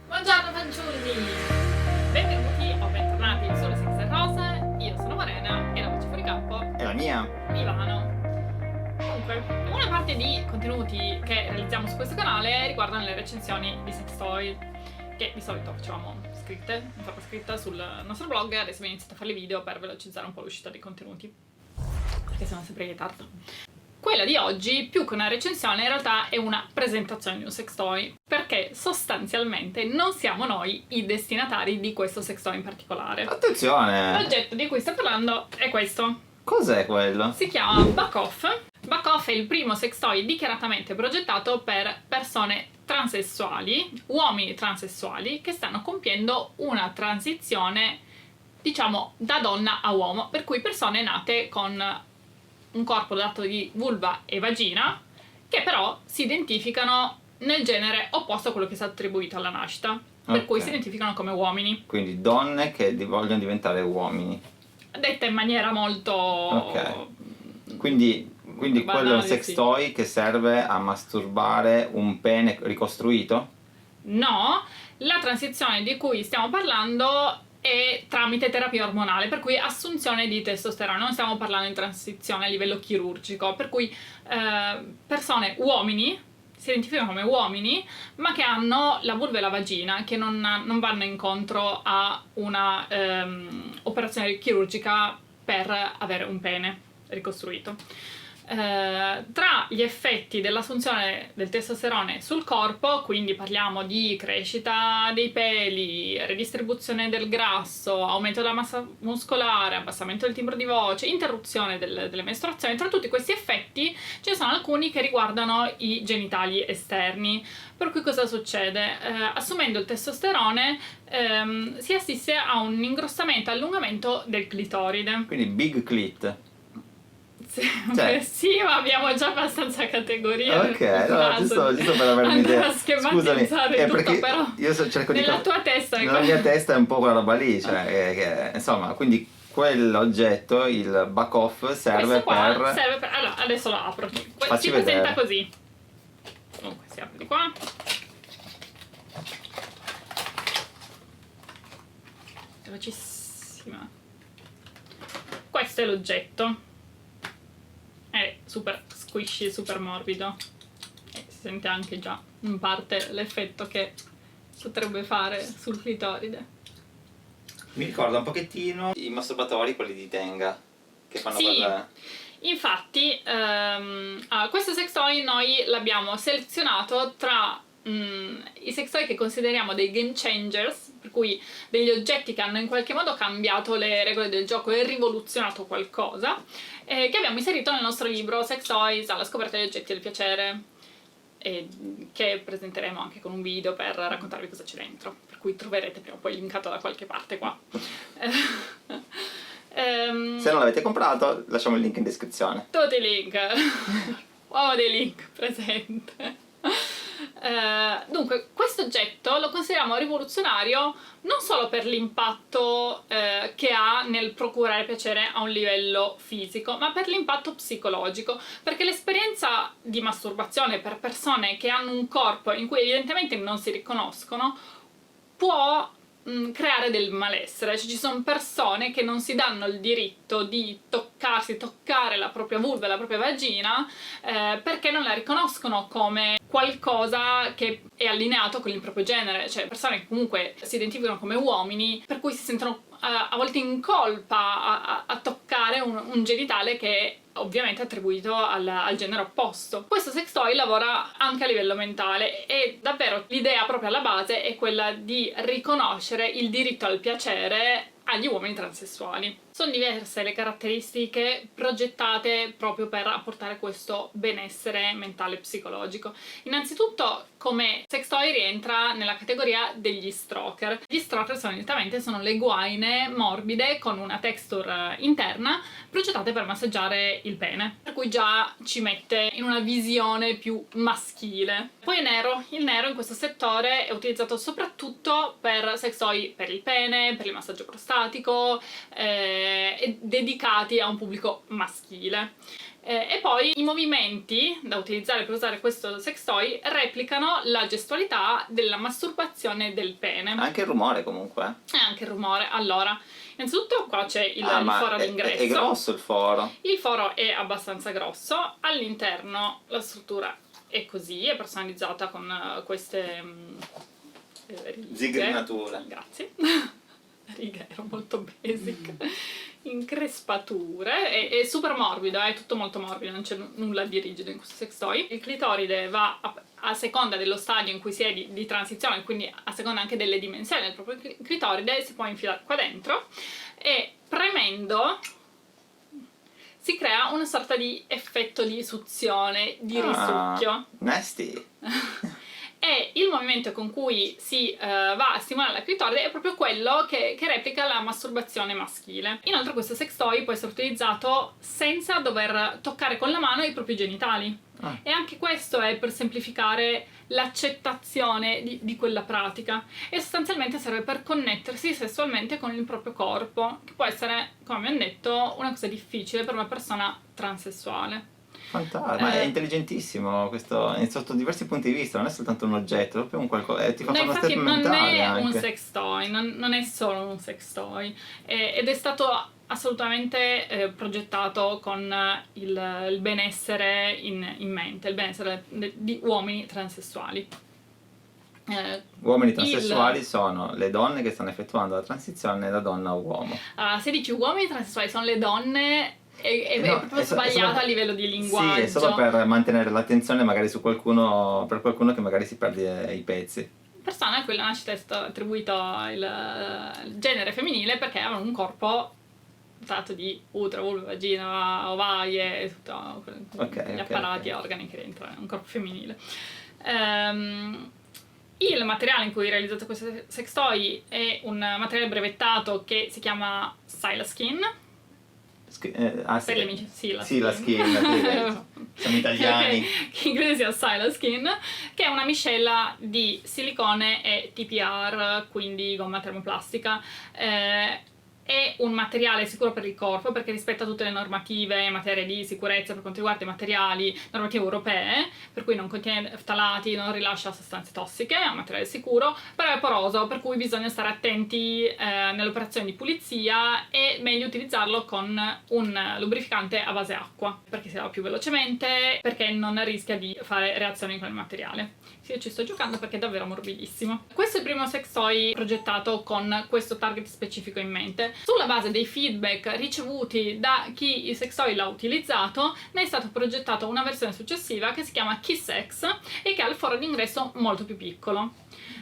Buongiorno fanciulli! Benvenuti o bentornati sulle Sex Rose. Io sono Morena e la voce fuori campo È la mia. Milano. Comunque, una parte di contenuti che realizziamo su questo canale riguardano le recensioni di sex toy, che di solito facevamo scritte, in forma scritta sul nostro blog. Adesso abbiamo iniziato a fare i video per velocizzare un po' l'uscita dei contenuti, perché sennò sempre in ritardo. Quella di oggi, più che una recensione, in realtà è una presentazione di un sex toy, perché sostanzialmente non siamo noi i destinatari di questo sex toy in particolare. Attenzione! L'oggetto di cui sto parlando è questo. Cos'è quello? Si chiama BUCK OFF. BUCK OFF è il primo sex toy dichiaratamente progettato per persone transessuali, uomini transessuali, che stanno compiendo una transizione, diciamo, da donna a uomo, per cui persone nate con un corpo dato di vulva e vagina, che però si identificano nel genere opposto a quello che è stato attribuito alla nascita, per cui si identificano come uomini. Quindi donne che vogliono diventare uomini. Detta in maniera molto... Ok. Quindi quello è un sex sì. toy che serve a masturbare un pene ricostruito? No, la transizione di cui stiamo parlando è tramite terapia ormonale, per cui assunzione di testosterone. Non stiamo parlando di transizione a livello chirurgico, per cui persone, uomini, si identificano come uomini, ma che hanno la vulva e la vagina, che non vanno incontro a una operazione chirurgica per avere un pene ricostruito. Tra gli effetti dell'assunzione del testosterone sul corpo, quindi parliamo di crescita dei peli, redistribuzione del grasso, aumento della massa muscolare, abbassamento del timbro di voce, interruzione delle mestruazioni, tra tutti questi effetti ce ne sono alcuni che riguardano i genitali esterni. Per cui cosa succede? Assumendo il testosterone si assiste a un ingrossamento e allungamento del clitoride. Quindi big clit. Sì, ma abbiamo già abbastanza categorie. Ok, no, giusto per avere un'idea. Scusami, tutto, però io cerco nella tua testa nella mia testa è un po' quella roba lì, cioè insomma, quindi quell'oggetto, il BUCK OFF, serve per... Allora, adesso lo apro. Si presenta così. Comunque si apre di qua. Velocissima. Questo è l'oggetto. È super squishy, super morbido, e si sente anche già in parte l'effetto che potrebbe fare sul clitoride. Mi ricorda un pochettino i masturbatori, quelli di Tenga, che fanno sì, quella... Infatti questo sex toy noi l'abbiamo selezionato tra i sex toy che consideriamo dei game changers, per cui degli oggetti che hanno in qualche modo cambiato le regole del gioco e rivoluzionato qualcosa, che abbiamo inserito nel nostro libro Sex Toys alla scoperta degli oggetti del piacere, che presenteremo anche con un video per raccontarvi cosa c'è dentro, per cui troverete prima o poi linkato da qualche parte qua. Se non l'avete comprato, lasciamo il link in descrizione. Tutti i link. Uomo dei link presente. Dunque, questo oggetto lo consideriamo rivoluzionario non solo per l'impatto che ha nel procurare piacere a un livello fisico, ma per l'impatto psicologico, perché l'esperienza di masturbazione per persone che hanno un corpo in cui evidentemente non si riconoscono può creare del malessere. Cioè, ci sono persone che non si danno il diritto di toccare la propria vulva e la propria vagina perché non la riconoscono come qualcosa che è allineato con il proprio genere, cioè persone che comunque si identificano come uomini, per cui si sentono a volte in colpa a toccare un genitale che è ovviamente attribuito al genere opposto. Questo sex toy lavora anche a livello mentale e davvero l'idea proprio alla base è quella di riconoscere il diritto al piacere agli uomini transessuali. Sono diverse le caratteristiche progettate proprio per apportare questo benessere mentale e psicologico. Innanzitutto, come sex toy rientra nella categoria degli stroker. Gli stroker solitamente sono le guaine morbide con una texture interna progettate per massaggiare il pene, per cui già ci mette in una visione più maschile. Poi è nero. Il nero in questo settore è utilizzato soprattutto per sex toy per il pene, per il massaggio prostatico, e dedicati a un pubblico maschile. E poi i movimenti da utilizzare per usare questo sex toy replicano la gestualità della masturbazione del pene. Anche il rumore comunque. E anche il rumore. Allora, innanzitutto qua c'è il foro d'ingresso. È grosso il foro. Il foro è abbastanza grosso, all'interno la struttura è così, è personalizzata con queste zigrinature. Grazie. Righe, era molto basic. Increspature, è super morbido, è tutto molto morbido, non c'è nulla di rigido in questo sex toy. Il clitoride va a seconda dello stadio in cui si è di transizione, quindi a seconda anche delle dimensioni del proprio clitoride, si può infilare qua dentro e premendo si crea una sorta di effetto di suzione, di risucchio. Nasty! E il movimento con cui si va a stimolare la clitoride è proprio quello che replica la masturbazione maschile. Inoltre questo sex toy può essere utilizzato senza dover toccare con la mano i propri genitali. E anche questo è per semplificare l'accettazione di quella pratica, e sostanzialmente serve per connettersi sessualmente con il proprio corpo, che può essere, come abbiamo detto, una cosa difficile per una persona transessuale. Fantastico, ma è intelligentissimo questo, sotto diversi punti di vista, non è soltanto un oggetto, è proprio un qualcosa, ti fa fare uno step mentale. Non è anche un sex toy, non è solo un sex toy, ed è stato assolutamente progettato con il benessere in mente, il benessere di uomini transessuali. Uomini transessuali sono le donne che stanno effettuando la transizione da donna a uomo. Se dici uomini transessuali sono le donne, è proprio sbagliato a livello di linguaggio. Sì, è solo per mantenere l'attenzione magari su qualcuno, per qualcuno che magari si perde i pezzi. Persone a cui alla nascita è stato attribuito il genere femminile perché avevano un corpo dotato di utero, vulva, vagina, ovaie, tutto, gli apparati e organi che rientrano, un corpo femminile. Il materiale in cui è realizzato questo sex toy è un materiale brevettato che si chiama Silaskin. Per gli amici, sì, la skin. Siamo italiani. Che in inglese sia Silaskin, che è una miscela di silicone e TPR, quindi gomma termoplastica. È un materiale sicuro per il corpo perché rispetta tutte le normative in materia di sicurezza per quanto riguarda i materiali, normative europee, per cui non contiene ftalati, non rilascia sostanze tossiche, è un materiale sicuro, però è poroso, per cui bisogna stare attenti nelle operazioni di pulizia, e meglio utilizzarlo con un lubrificante a base acqua, perché si lava più velocemente, perché non rischia di fare reazioni con il materiale. Sì, io ci sto giocando perché è davvero morbidissimo. Questo è il primo sex toy progettato con questo target specifico in mente. Sulla base dei feedback ricevuti da chi il sex toy l'ha utilizzato, ne è stato progettato una versione successiva che si chiama Kiss-X e che ha il foro d'ingresso molto più piccolo.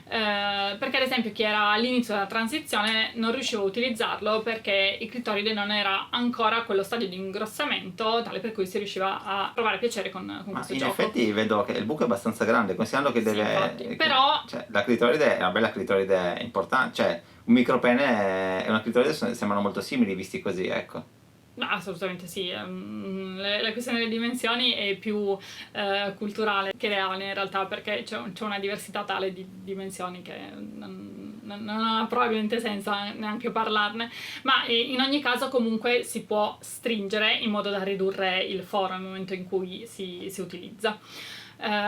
Perché ad esempio chi era all'inizio della transizione non riusciva a utilizzarlo perché il clitoride non era ancora a quello stadio di ingrossamento tale per cui si riusciva a provare piacere con questo gioco. In effetti vedo che il buco è abbastanza grande, considerando che deve... Infatti, però... Cioè, la clitoride è una bella clitoride importante, cioè un micropene e una clitoride sembrano molto simili visti così, ecco. No, assolutamente sì, la questione delle dimensioni è più culturale che reale in realtà, perché c'è una diversità tale di dimensioni che non ha probabilmente senso neanche parlarne, ma in ogni caso comunque si può stringere in modo da ridurre il foro nel momento in cui si utilizza.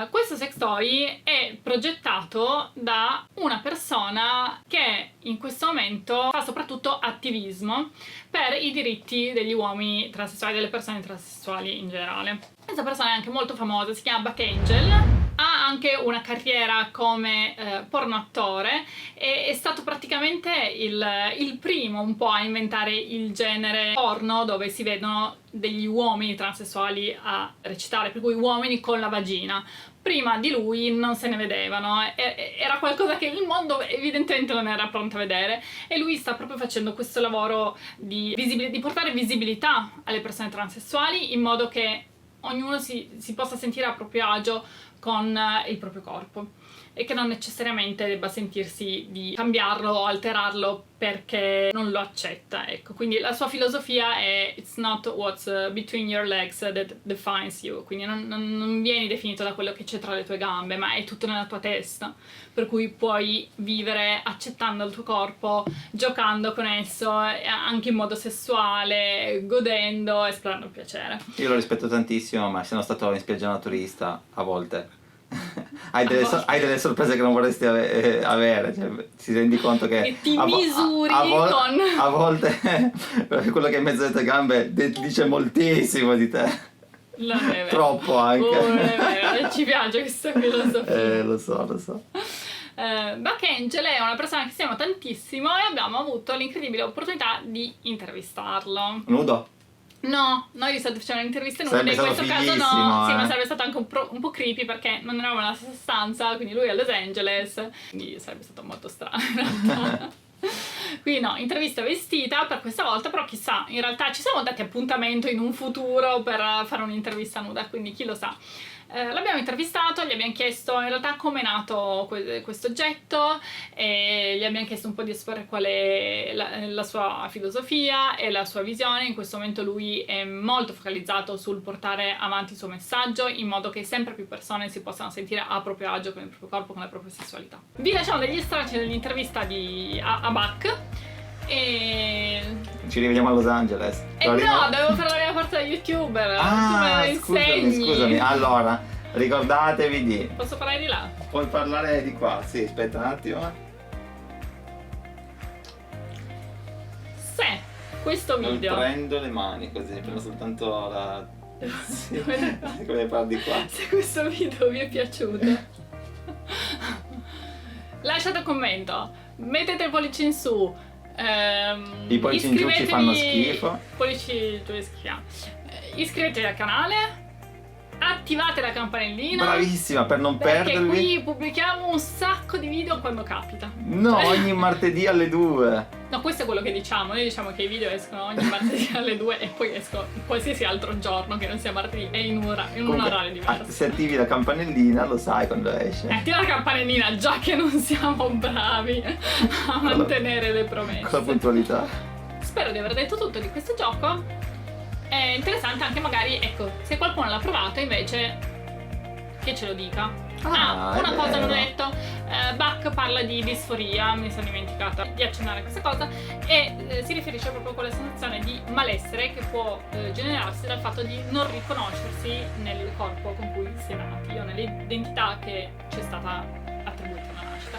Questo sex toy è progettato da una persona che in questo momento fa soprattutto attivismo per i diritti degli uomini transessuali, delle persone transessuali in generale. Questa persona è anche molto famosa, si chiama Buck Angel, ha anche una carriera come porno attore e è stato praticamente il primo un po' a inventare il genere porno dove si vedono degli uomini transessuali a recitare, per cui uomini con la vagina. Prima di lui non se ne vedevano, era qualcosa che il mondo evidentemente non era pronto a vedere, e lui sta proprio facendo questo lavoro di portare visibilità alle persone transessuali in modo che ognuno si possa sentire a proprio agio con il proprio corpo. e che non necessariamente debba sentirsi di cambiarlo o alterarlo perché non lo accetta, ecco. Quindi la sua filosofia è "It's not what's between your legs that defines you", quindi non vieni definito da quello che c'è tra le tue gambe, ma è tutto nella tua testa, per cui puoi vivere accettando il tuo corpo, giocando con esso, anche in modo sessuale, godendo, esplorando il piacere. Io lo rispetto tantissimo, ma essendo stato in spiaggia naturista, a volte hai delle sorprese che non vorresti avere, cioè, ti rendi conto che e ti misuri con... a volte quello che è in mezzo alle tue gambe dice moltissimo di te. Non è vero. Troppo anche. Non è vero, ci piace questa filosofia. Lo so. Buck Angel è una persona che stiamo tantissimo e abbiamo avuto l'incredibile opportunità di intervistarlo. Nudo? No, noi di solito facciamo interviste nude, in questo caso no, sì, ma sarebbe stato anche un po' creepy perché non eravamo nella stessa stanza, quindi lui è a Los Angeles, quindi sarebbe stato molto strano in realtà. Qui no, intervista vestita per questa volta, però chissà, in realtà ci siamo dati appuntamento in un futuro per fare un'intervista nuda, quindi chi lo sa. L'abbiamo intervistato, gli abbiamo chiesto in realtà come è nato questo oggetto e gli abbiamo chiesto un po' di esporre qual è la sua filosofia e la sua visione. In questo momento lui è molto focalizzato sul portare avanti il suo messaggio in modo che sempre più persone si possano sentire a proprio agio con il proprio corpo, con la propria sessualità. Vi lasciamo degli stracci dell'intervista a Buck e ci rivediamo a Los Angeles. No, devo fare la mia parte da youtuber. Tu me lo insegni. Scusami. Allora, ricordatevi di... Posso parlare di là? Puoi parlare di qua, sì, aspetta un attimo. Se questo video... Non prendo le mani così, prendo soltanto la... Sì, come parli di qua. Se questo video vi è piaciuto, lasciate un commento, mettete il pollice in su. I pollici in giù ci fanno schifo. Pollici giù schifiamo. Iscrivetevi al canale, attivate la campanellina. Bravissima, per non perché perdervi. Qui pubblichiamo un sacco di video quando capita. No, ogni martedì alle 2. No, questo è quello che diciamo. Noi diciamo che i video escono ogni martedì alle 2 e poi escono qualsiasi altro giorno che non sia martedì e in un orario diverso. Se attivi la campanellina lo sai quando esce. Attiva la campanellina, già che non siamo bravi a mantenere le promesse. Con la puntualità. Spero di aver detto tutto di questo gioco. È interessante anche magari, ecco, se qualcuno l'ha provato invece che ce lo dica. Una cosa non ho detto, Buck parla di disforia, mi sono dimenticata di accennare a questa cosa, e si riferisce proprio a quella sensazione di malessere che può generarsi dal fatto di non riconoscersi nel corpo con cui si è nati o nell'identità che ci è stata attribuita alla nascita.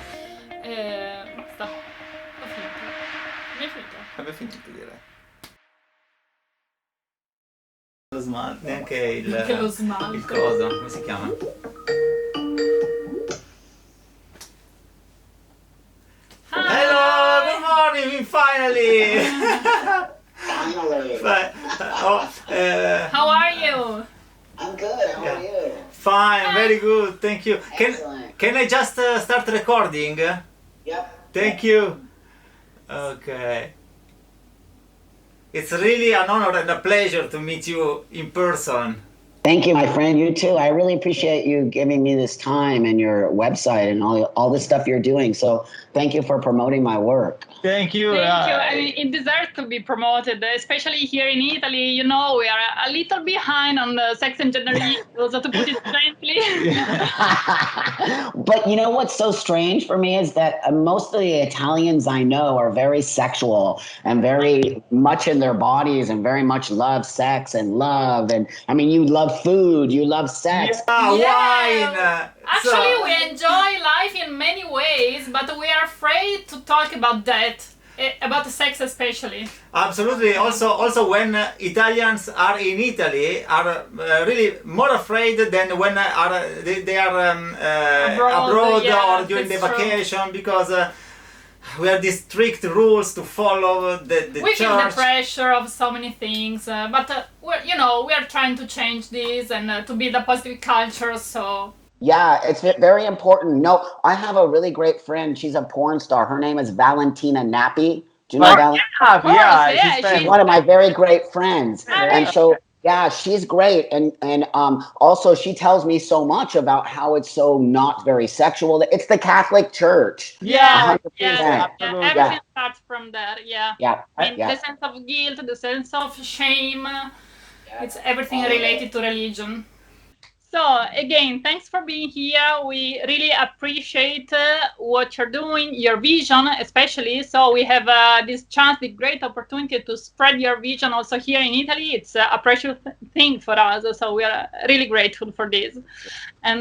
Basta, ho finito. Mi è finito? Avevo finito di dire. Lo smalto, neanche lo smalto. Il coso, come si chiama? Hello, good morning, finally! How are you? I'm good. How are you? Fine, very good, thank you. Excellent. Can I just start recording? Yep. Thank you. Okay. It's really an honor and a pleasure to meet you in person. Thank you, my friend. You too. I really appreciate you giving me this time and your website and all the stuff you're doing. So thank you for promoting my work. Thank you. Thank you. I mean, it deserves to be promoted, especially here in Italy. You know, we are a little behind on the sex and gender issues, to put it gently. But you know what's so strange for me is that most of the Italians I know are very sexual and very much in their bodies and very much love sex and love. And I mean, you love food, you love sex. Wine. Actually, we enjoy life in many ways, but we are afraid to talk about that, about sex especially. Absolutely. Also, when Italians are in Italy, are really more afraid than when they are abroad yeah, or during the that's true. vacation, because we have these strict rules to follow the We church. feel the pressure of so many things, but we are trying to change this and to build a positive culture. So. Yeah, it's very important. No, I have a really great friend. She's a porn star. Her name is Valentina Nappi. Do you know Valentina? Yeah, She's one of my very great friends. And so Yeah, she's great, and also she tells me so much about how it's so not very sexual. It's the Catholic Church, Yeah, 100%. yeah, Absolutely. everything Yeah, starts from there. Yeah, yeah, I mean, yeah. the sense of guilt, the sense of shame, it's everything related to religion. So again, thanks for being here. We really appreciate what you're doing, your vision especially. So we have this chance, the great opportunity to spread your vision also here in Italy. It's a precious thing for us. So we are really grateful for this. And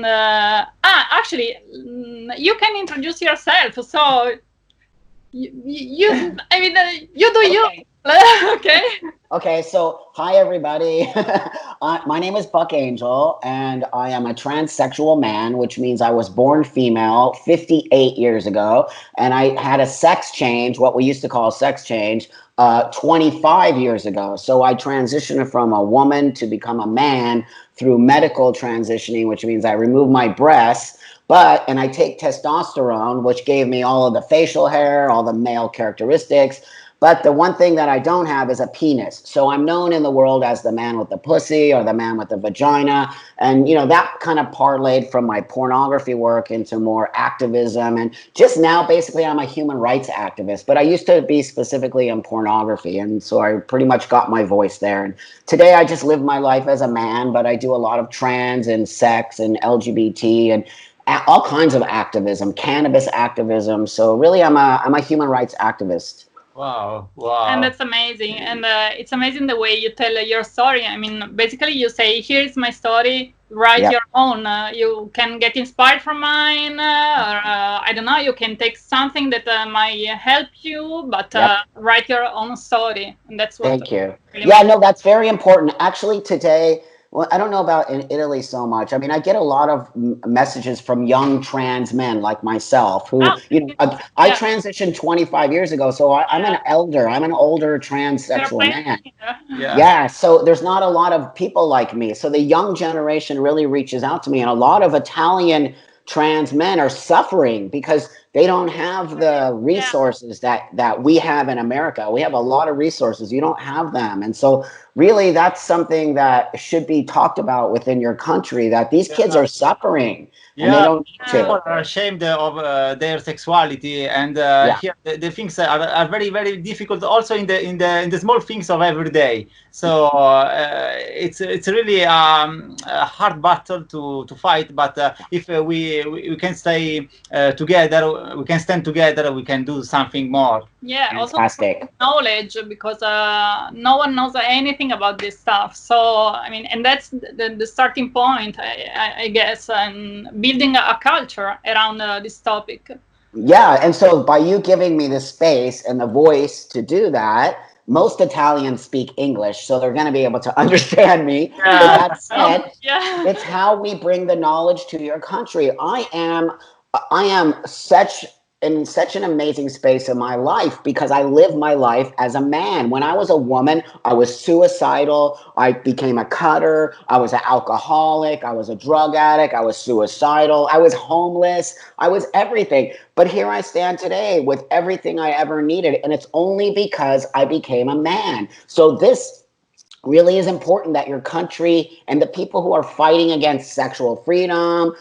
actually, you can introduce yourself. So I mean, you do you. Okay. Okay, so hi everybody. My name is Buck Angel, and I am a transsexual man, which means I was born female 58 years ago, and I had a sex change, what we used to call a sex change, 25 years ago. So I transitioned from a woman to become a man through medical transitioning, which means I removed my breasts. And I take testosterone, which gave me all of the facial hair, all the male characteristics. But the one thing that I don't have is a penis. So I'm known in the world as the man with the pussy or the man with the vagina. And, that kind of parlayed from my pornography work into more activism. And just now, basically, I'm a human rights activist. But I used to be specifically in pornography. And so I pretty much got my voice there. And today I just live my life as a man, but I do a lot of trans and sex and LGBT and all kinds of activism, cannabis activism. So really, I'm a human rights activist. Wow, And wow. that's amazing. And it's amazing the way you tell your story. I mean, basically, you say, here's my story, write Yep. your own. You can get inspired from mine, or I don't know, you can take something that might help you, but Yep. write your own story. And that's what Thank you. really Yeah, matters. no, that's very important. Actually, today, well, I don't know about in Italy so much. I mean, I get a lot of messages from young trans men like myself who, Oh, I yeah, transitioned 25 years ago, so I'm an elder. I'm an older transsexual man. Yeah. Yeah, so there's not a lot of people like me. So the young generation really reaches out to me, and a lot of Italian trans men are suffering because they don't have the resources that we have in America. We have a lot of resources. You don't have them. And so really that's something that should be talked about within your country, that these kids are suffering and they Yeah, don't need people to. are ashamed of their sexuality, and Yeah. here the things are very very difficult. Also in the small things of every day. So it's really a hard battle to fight. But if we can stay together, we can stand together. We can do something more. Yeah, also Fantastic. knowledge, because no one knows anything about this stuff. So I mean, and that's the starting point, I guess, and building a culture around this topic. Yeah, and so by you giving me the space and the voice to do that, most Italians speak English, so they're going to be able to understand me. So Yeah. that said, Yeah. it's how we bring the knowledge to your country. I am in such an amazing space in my life because I live my life as a man. When I was a woman, I was suicidal. I became a cutter. I was an alcoholic. I was a drug addict. I was suicidal. I was homeless. I was everything. But here I stand today with everything I ever needed. And it's only because I became a man. So this really is important, that your country and the people who are fighting against sexual freedom,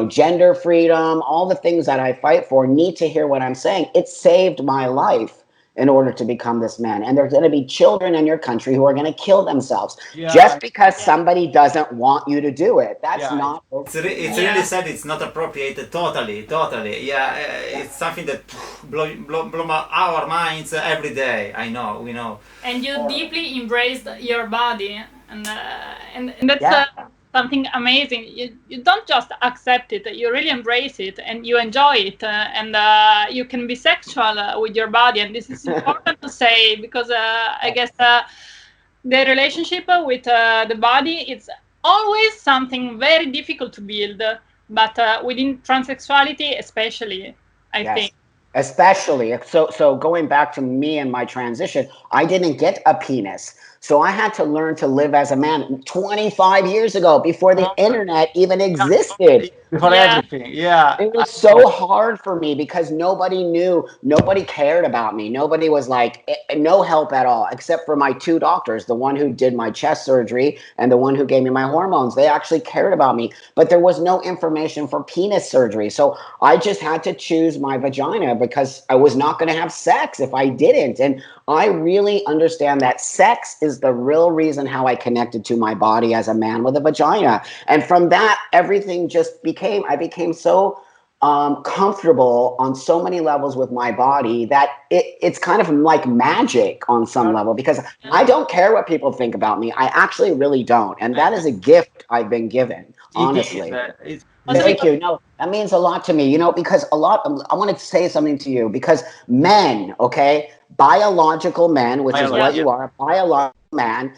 gender freedom, all the things that I fight for need to hear what I'm saying. It saved my life in order to become this man. And there's going to be children in your country who are going to kill themselves just because somebody doesn't want you to do it. That's not okay. It's really sad. It's not appropriate. Totally. Yeah, it's something that blow our minds every day. I know. We know. And you deeply embraced your body, and that's Yeah. something amazing. You don't just accept it, you really embrace it and you enjoy it, and you can be sexual with your body. And this is important to say, because I guess the relationship with the body, it's always something very difficult to build, but within transsexuality especially, I think. Especially so going back to me and my transition, I didn't get a penis. So I had to learn to live as a man 25 years ago before the internet even existed. Before everything, It was so hard for me because nobody knew, nobody cared about me. Nobody was like, no help at all, except for my two doctors, the one who did my chest surgery and the one who gave me my hormones. They actually cared about me, but there was no information for penis surgery. So I just had to choose my vagina because I was not going to have sex if I didn't. And I really understand that sex is the real reason how I connected to my body as a man with a vagina. And from that, everything just I became so comfortable on so many levels with my body that it's kind of like magic on some level, because I don't care what people think about me. I actually really don't. And that is a gift I've been given, honestly. Thank you. No, that means a lot to me, because I want to say something to you, because men, okay, biological men, which is what you are, a biological man,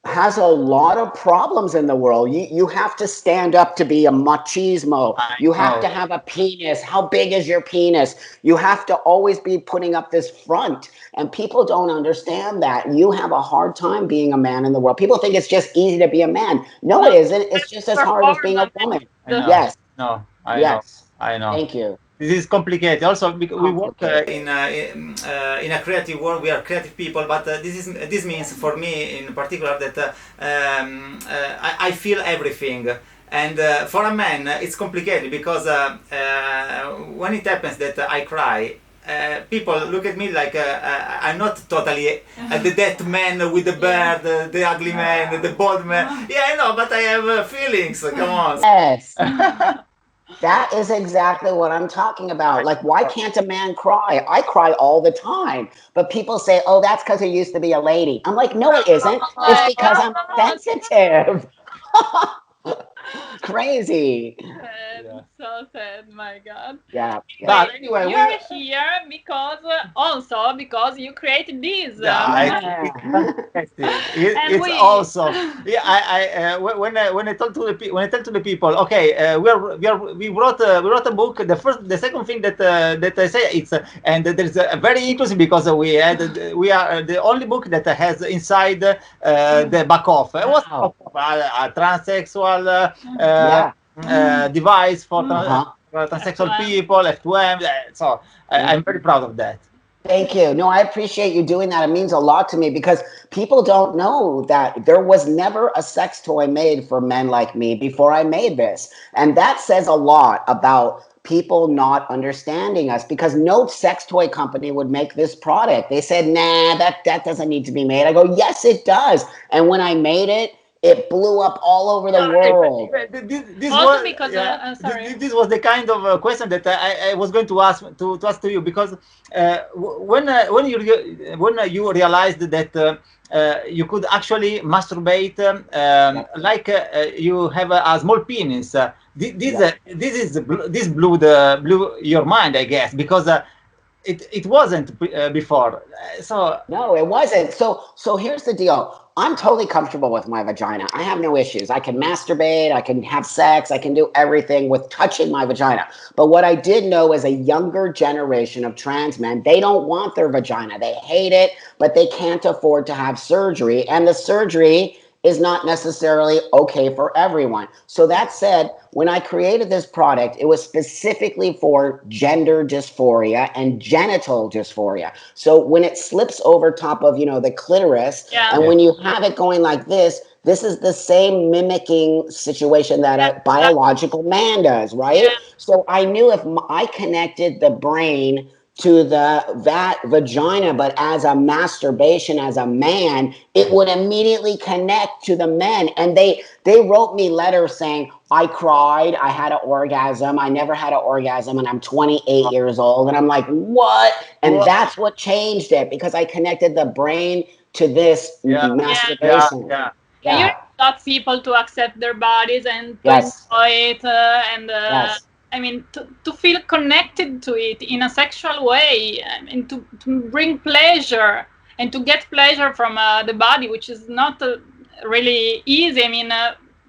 has a lot of problems in the world. You have to stand up to be a machismo. You have to have a penis. How big is your penis? You have to always be putting up this front. And people don't understand that. You have a hard time being a man in the world. People think it's just easy to be a man. No, it isn't. It's just as hard as being a woman. Yes. No, I know. Thank you. This is complicated. Also, because we work in a creative world. We are creative people, but this means for me in particular that I feel everything. And for a man, it's complicated because when it happens that I cry, people look at me like I'm not totally the dead man with the beard, the ugly man, the bald man. Yeah, I know, but I have feelings. Come on. Yes. That is exactly what I'm talking about. Like, why can't a man cry? I cry all the time. But people say, oh, that's because he used to be a lady. I'm like, no, it isn't. It's because I'm sensitive. Crazy. So sad, my God. Yeah. But anyway, you're here because you created this. It's awesome. Yeah, I when I tell to the people, okay, we wrote a book. The second thing that I say, it's and there's a very interesting, because we are the only book that has inside the back off. It was a transsexual device for transsexual people, FTM. So I'm very proud of that. Thank you. No, I appreciate you doing that. It means a lot to me, because people don't know that there was never a sex toy made for men like me before I made this. And that says a lot about people not understanding us, because no sex toy company would make this product. They said, nah, that doesn't need to be made. I go, yes, it does. And when I made it, it blew up all over the world. This was the kind of question that I was going to ask to you, because when you realized that you could actually masturbate like you have a small penis, this blew your mind, I guess, because it wasn't before. So no, it wasn't. So here's the deal. I'm totally comfortable with my vagina. I have no issues. I can masturbate, I can have sex, I can do everything with touching my vagina. But what I did know is a younger generation of trans men, they don't want their vagina. They hate it, but they can't afford to have surgery. And the surgery is not necessarily okay for everyone. So that said, when I created this product, it was specifically for gender dysphoria and genital dysphoria. So when it slips over top of, the clitoris, and when you have it going like this is the same mimicking situation that a biological man does, right? Yeah. So I knew if I connected the brain to that vagina, but as a masturbation as a man, it would immediately connect to the men. And they wrote me letters saying, I cried, I had an orgasm, I never had an orgasm, and I'm 28 years old. And I'm like, what? And that's what changed it, because I connected the brain to this masturbation. You got people to accept their bodies and to enjoy it, I mean, to feel connected to it in a sexual way, and to bring pleasure and to get pleasure from the body, which is not really easy. I mean,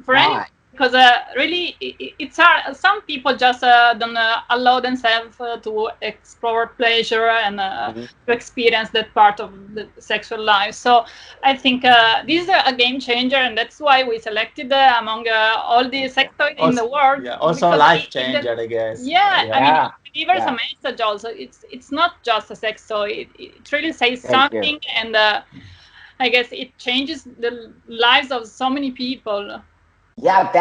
for any because really it's hard. Some people just don't allow themselves to explore pleasure and to experience that part of the sexual life. So I think this is a game changer, and that's why we selected among all the sex toys in the world. Yeah, also a because life changer, I guess. Yeah, I mean, Yeah. it delivers Yeah. a message also. It's not just a sex toy. It really says Thank you. something, and I guess it changes the lives of so many people. Yeah,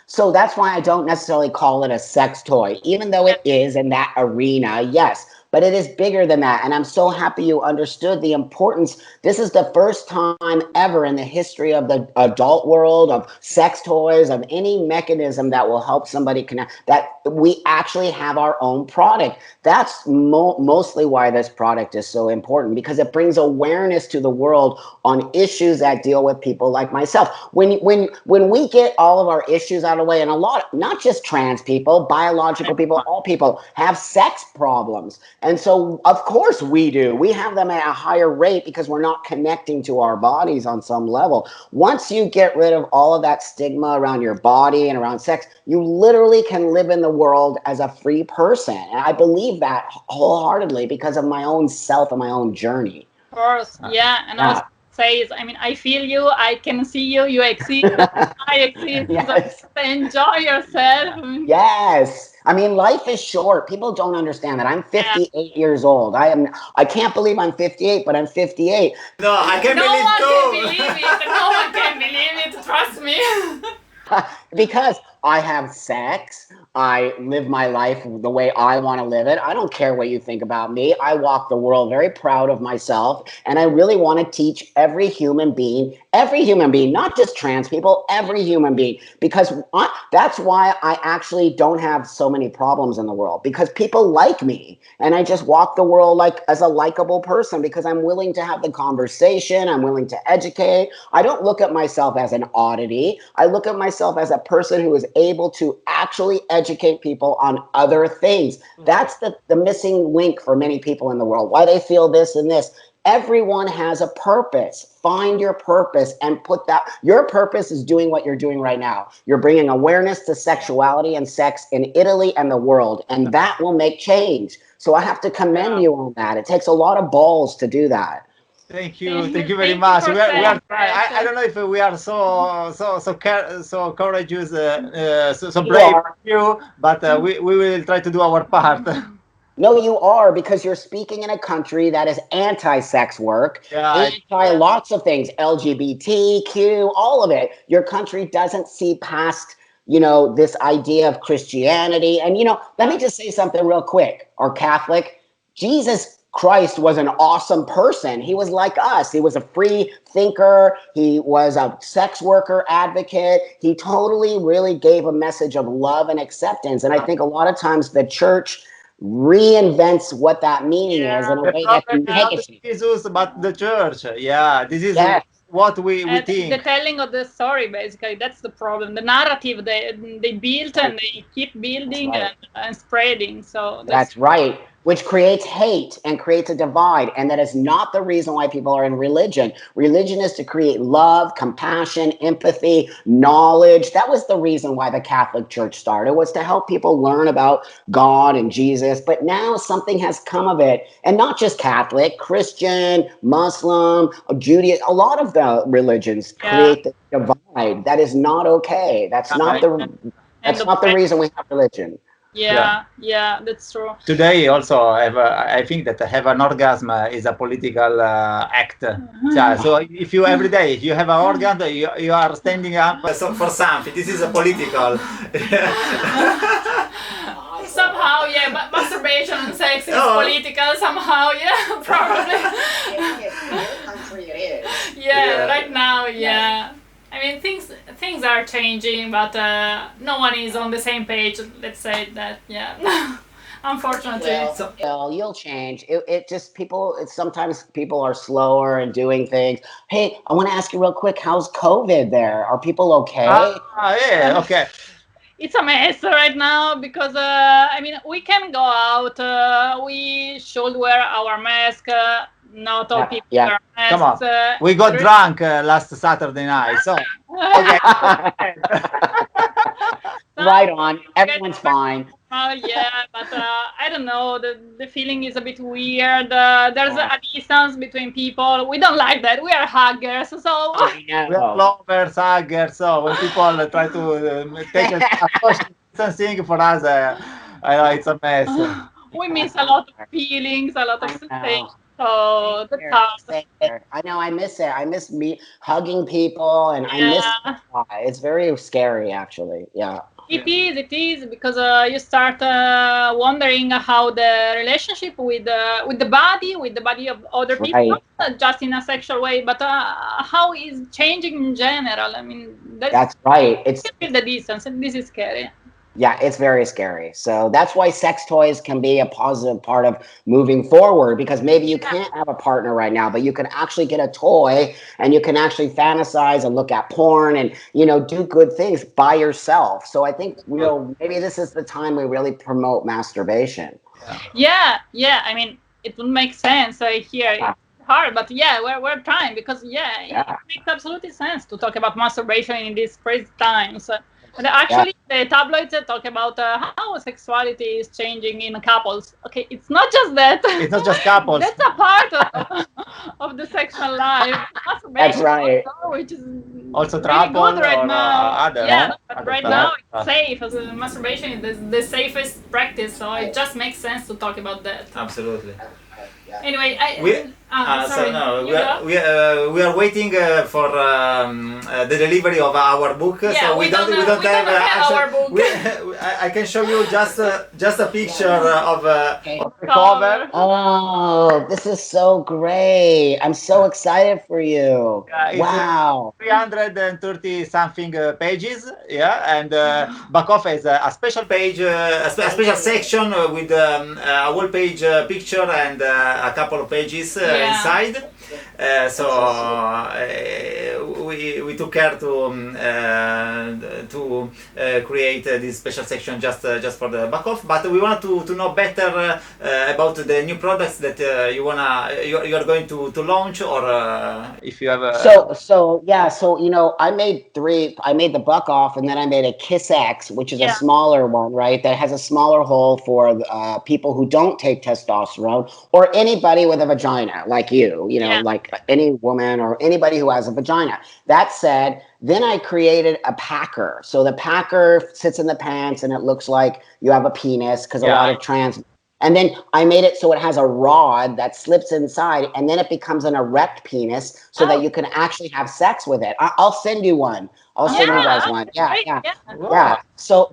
so that's why I don't necessarily call it a sex toy, even though it is in that arena, yes, but it is bigger than that. And I'm so happy you understood the importance. This is the first time ever in the history of the adult world, of sex toys, of any mechanism that will help somebody connect, that we actually have our own product. That's mostly why this product is so important, because it brings awareness to the world on issues that deal with people like myself. When we get all of our issues out of the way, and a lot, not just trans people, biological people, all people have sex problems. And so, of course, we do. We have them at a higher rate because we're not connecting to our bodies on some level. Once you get rid of all of that stigma around your body and around sex, you literally can live in the world as a free person. And I believe that wholeheartedly because of my own self and my own journey. Of course, yeah. And also says, I mean, I feel you, I can see you, you exist, I exist. Yes. So enjoy yourself. Yes. I mean, life is short. People don't understand that. I'm 58 years old. I can't believe I'm 58, but I'm 58. No, I can't No believe one too. can believe it. No one can believe it. Trust me. Because I have sex, I live my life the way I want to live it. I don't care what you think about me. I walk the world very proud of myself, and I really want to teach every human being, not just trans people, every human being, because that's why I actually don't have so many problems in the world, because people like me, and I just walk the world like as a likable person because I'm willing to have the conversation, I'm willing to educate. I don't look at myself as an oddity. I look at myself as a person who is able to actually educate people on other things. That's the missing link for many people in the world, why they feel this and this. Everyone has a purpose. Find your purpose and put that. Your purpose is doing what you're doing right now. You're bringing awareness to sexuality and sex in Italy and the world, and that will make change. So I have to commend you on that. It takes a lot of balls to do that. Thank you very much. We are trying. I don't know if we are so courageous, so brave you, but we will try to do our part. No, you are, because you're speaking in a country that is anti-sex work, anti lots of things, LGBTQ, all of it. Your country doesn't see past, this idea of Christianity. And, let me just say something real quick. Or Catholic, Jesus Christ was an awesome person. He was like us. He was a free thinker. He was a sex worker advocate. He totally really gave a message of love and acceptance. And I think a lot of times the church reinvents what that meaning is in a way that's negative. Jesus, but the church. Yeah, this is what we think. The telling of the story, basically, that's the problem. The narrative they built and they keep building and spreading. So that's right. Which creates hate and creates a divide. And that is not the reason why people are in religion. Religion is to create love, compassion, empathy, knowledge. That was the reason why the Catholic Church started, was to help people learn about God and Jesus. But now something has come of it. And not just Catholic, Christian, Muslim, Judaism, a lot of the religions create the divide. That is not okay. That's not the reason we have religion. Yeah, that's true. Today also, I think that have an orgasm is a political act. So if you every day, if you have an orgasm, you are standing up for something. This is a political. Somehow, but masturbation and sex is political. Somehow, probably. Right now, I mean, things are changing, but no one is on the same page. Let's say that, unfortunately. Well, you'll change. It just sometimes people are slower in doing things. Hey, I want to ask you real quick, how's COVID there? Are people okay? Okay. It's a mess right now because, I mean, we can go out. We should wear our mask. Not all people wear masks. Come on. We got drunk last Saturday night, so Okay. Right on. Everyone's fine. Yeah, but I don't know. The feeling is a bit weird. There's a distance between people. We don't like that. We are huggers, so. I We are know. lovers, huggers. So when people try to take a social distancing for us, I know it's a mess. We miss a lot of feelings, a lot of I things. know. So that's Here, hard. same here. I know. I miss it. I miss me hugging people, and I miss. Yeah. It's very scary, actually. Yeah. It is because you start wondering how the relationship with the body of other people, Right. not just in a sexual way, but how is changing in general. I mean, That's right. you can feel the distance, and this is scary. Yeah, it's very scary. So that's why sex toys can be a positive part of moving forward, because maybe you can't have a partner right now, but you can actually get a toy and you can actually fantasize and look at porn and, do good things by yourself. So I think, maybe this is the time we really promote masturbation. Yeah. I mean, it would make sense here. It's hard, but yeah, we're trying because it makes absolutely sense to talk about masturbation in these crazy times. And actually, the tabloids talk about how sexuality is changing in couples. Okay, it's not just that. It's not just couples. That's a part of the sexual life. That's right. Also, which is Also really good right or now. other. Yeah, but other right stuff. now it's safe. Masturbation is the safest practice, so it just makes sense to talk about that. Absolutely. Anyway, So sorry. no, You go. we are waiting for the delivery of our book. Yeah, so we don't have our book. I can show you just a picture of The cover. Oh, this is so great. I'm so excited for you. It's Wow. 330 something pages, and BUCK OFF is a special page, a special section with a wall page picture and a couple of pages inside. We took care to create this special section just for the BUCK OFF, but we want to know better about the new products that you're going to launch, or if you have a I made three. I made the BUCK OFF, and then I made a Kiss X, which is a smaller one, right? That has a smaller hole for people who don't take testosterone, or anybody with a vagina, like you, like any woman or anybody who has a vagina. That said, then I created a packer. So the packer sits in the pants, and it looks like you have a penis, because a lot of trans. And then I made it so it has a rod that slips inside, and then it becomes an erect penis, so that you can actually have sex with it. I'll send you one. I'll send you guys one. Yeah. So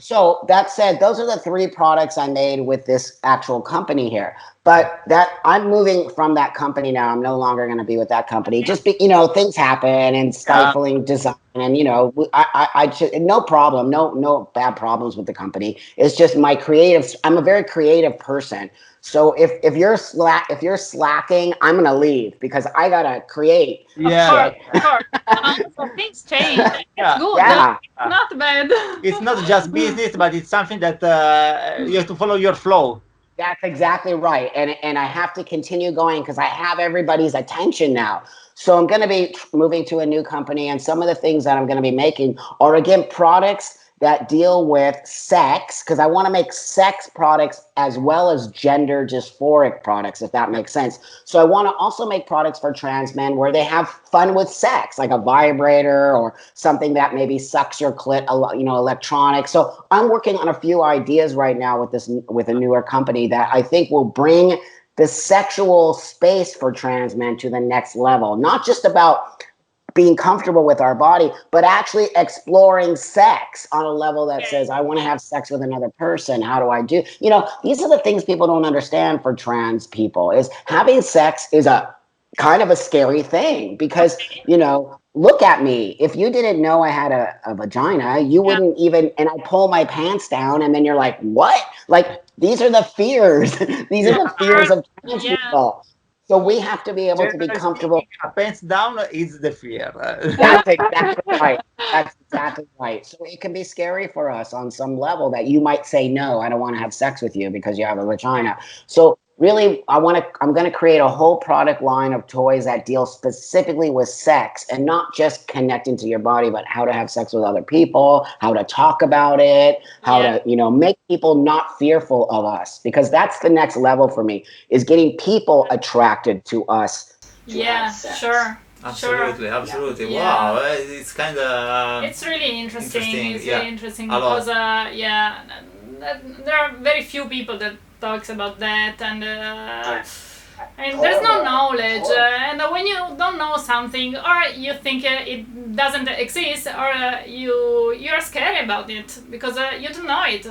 that said, those are the three products I made with this actual company here. But that I'm moving from that company now. I'm no longer going to be with that company. Just things happen and stifling design, and I just, no problem, no bad problems with the company. It's just my creative. I'm a very creative person. So if you're slacking, I'm gonna leave, because I gotta create. Yeah. Of course. So things change. It's good. Yeah. It's not bad. It's not just business, but it's something that you have to follow your flow. That's exactly right. And I have to continue going, because I have everybody's attention now. So I'm going to be moving to a new company, and some of the things that I'm going to be making are, again, products that deal with sex, because I want to make sex products as well as gender dysphoric products, if that makes sense. So I want to also make products for trans men where they have fun with sex, like a vibrator or something that maybe sucks your clit, electronic. So I'm working on a few ideas right now with a newer company that I think will bring the sexual space for trans men to the next level. Not just about being comfortable with our body, but actually exploring sex on a level that says, I want to have sex with another person. How do I do? These are the things people don't understand for trans people, is having sex is a kind of a scary thing, because, look at me. If you didn't know I had a vagina, you wouldn't even, and I pull my pants down, and then you're like, what? Like, these are the fears. These are the fears of trans people. So we have to be able to be comfortable. Pants down is the fear. That's exactly right. That's exactly right. So it can be scary for us on some level, that you might say, no, I don't want to have sex with you because you have a vagina. So really, I'm going to create a whole product line of toys that deal specifically with sex, and not just connecting to your body, but how to have sex with other people, how to talk about it, how to, make people not fearful of us, because that's the next level for me, is getting people attracted to us. Yeah, sure. Absolutely. Yeah. Wow, it's kind of. It's really interesting. It's yeah. really interesting A lot. because there are very few people that talks about that, and there's no knowledge. And when you don't know something, or you think it doesn't exist, or you're scared about it because you don't know it.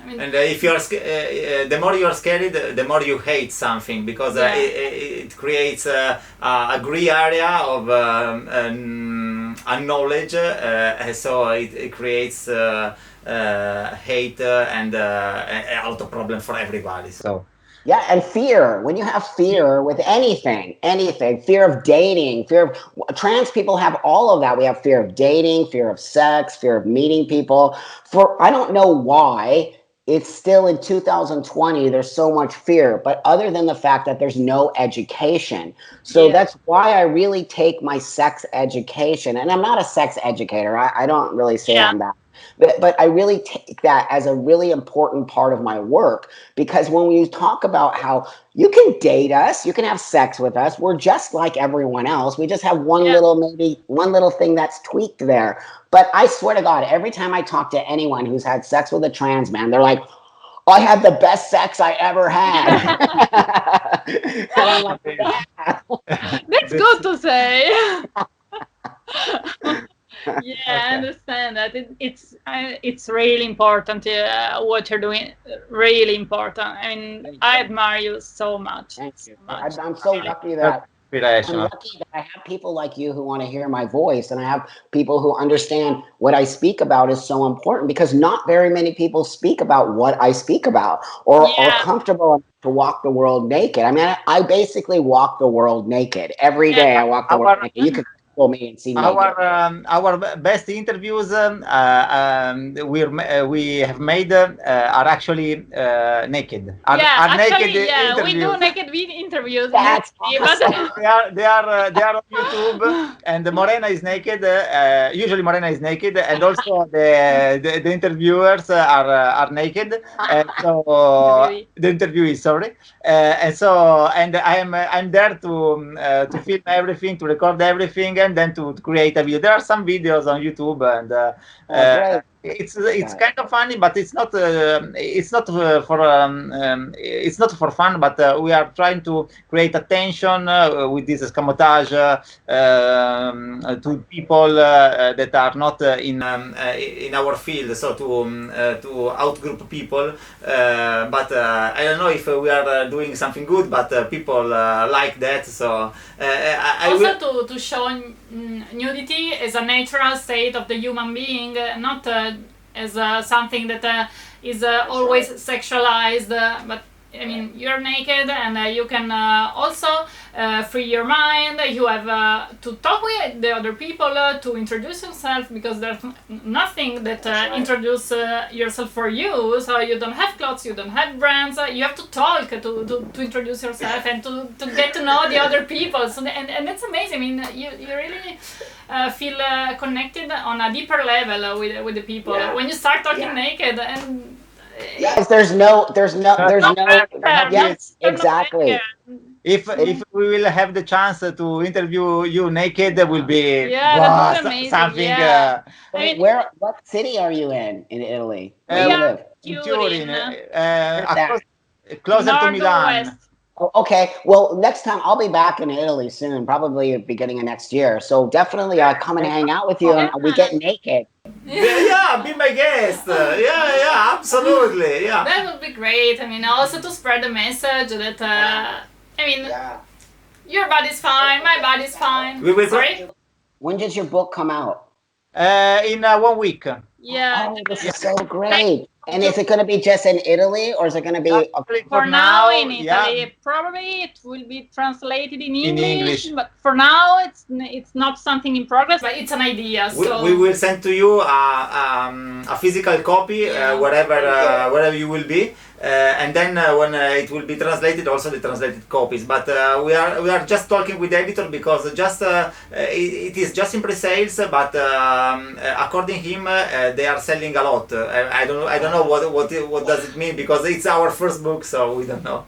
And if you're the more you're scared, the more you hate something, because it creates a gray area of unknowledge, so it creates hate and a lot of problem for everybody. So. Yeah, and fear. When you have fear with anything, fear of dating, trans people have all of that. We have fear of dating, fear of sex, fear of meeting people. I don't know why. It's still in 2020, there's so much fear, but other than the fact that there's no education. So that's why I really take my sex education, and I'm not a sex educator. I don't really say I'm that. But I really take that as a really important part of my work, because when we talk about how you can date us, you can have sex with us, we're just like everyone else. We just have one little thing that's tweaked there. But I swear to God, every time I talk to anyone who's had sex with a trans man, they're like, I had the best sex I ever had. And I'm like, that's good to say. Yeah, I understand that. It's really important what you're doing. Really important. I mean, I admire you so much. Thank you. I'm so lucky that I have people like you who want to hear my voice, and I have people who understand what I speak about is so important, because not very many people speak about what I speak about, or are comfortable to walk the world naked. I mean, I basically walk the world naked every day. I walk the world naked. You can me and see our best interviews we have made are actually naked. Interviews. We do naked interviews. That's awesome. They are on YouTube, and Morena is naked. Usually Morena is naked, and also the interviewers are naked, and so the interviewees, sorry. And I'm there to film everything, to record everything, and then to create a video. There are some videos on YouTube, and it's kind of funny, but it's not for fun. But we are trying to create attention with this escamotage to people that are not in our field, so to outgroup people. But I don't know if we are doing something good, but people like that. So also to show nudity as a natural state of the human being, not as something that is always sexualized, but I mean, you're naked, and you can also free your mind. You have to talk with the other people, to introduce yourself, because there's nothing that introduce yourself for you. So you don't have clothes, you don't have brands. You have to talk to introduce yourself and to get to know the other people. So and that's amazing. I mean, you really feel connected on a deeper level with the people when you start talking naked. And yes, there's no yes, exactly. If we will have the chance to interview you naked, that will be that would be amazing. Something. Yeah. What city are you in Italy? In Turin, closer to Milan. West. Okay, well, next time I'll be back in Italy soon, probably beginning of next year. So definitely come and hang out with you, and we get naked. Yeah, be my guest. Yeah, absolutely. Yeah, that would be great. I mean, also to spread the message that your body's fine, my body's fine. Sorry? When does your book come out? In 1 week. Yeah. Oh, this is so great. And is it going to be just in Italy, or is it going to be for now in Italy? Yeah. Probably it will be translated in English, but for now it's not something in progress. But it's an idea. So we will send to you a physical copy wherever you will be. and then when it will be translated, also the translated copies. But we are just talking with the editor because just it is just in pre-sales, but according him, they are selling a lot. I don't know what does it mean, because it's our first book, so we don't know.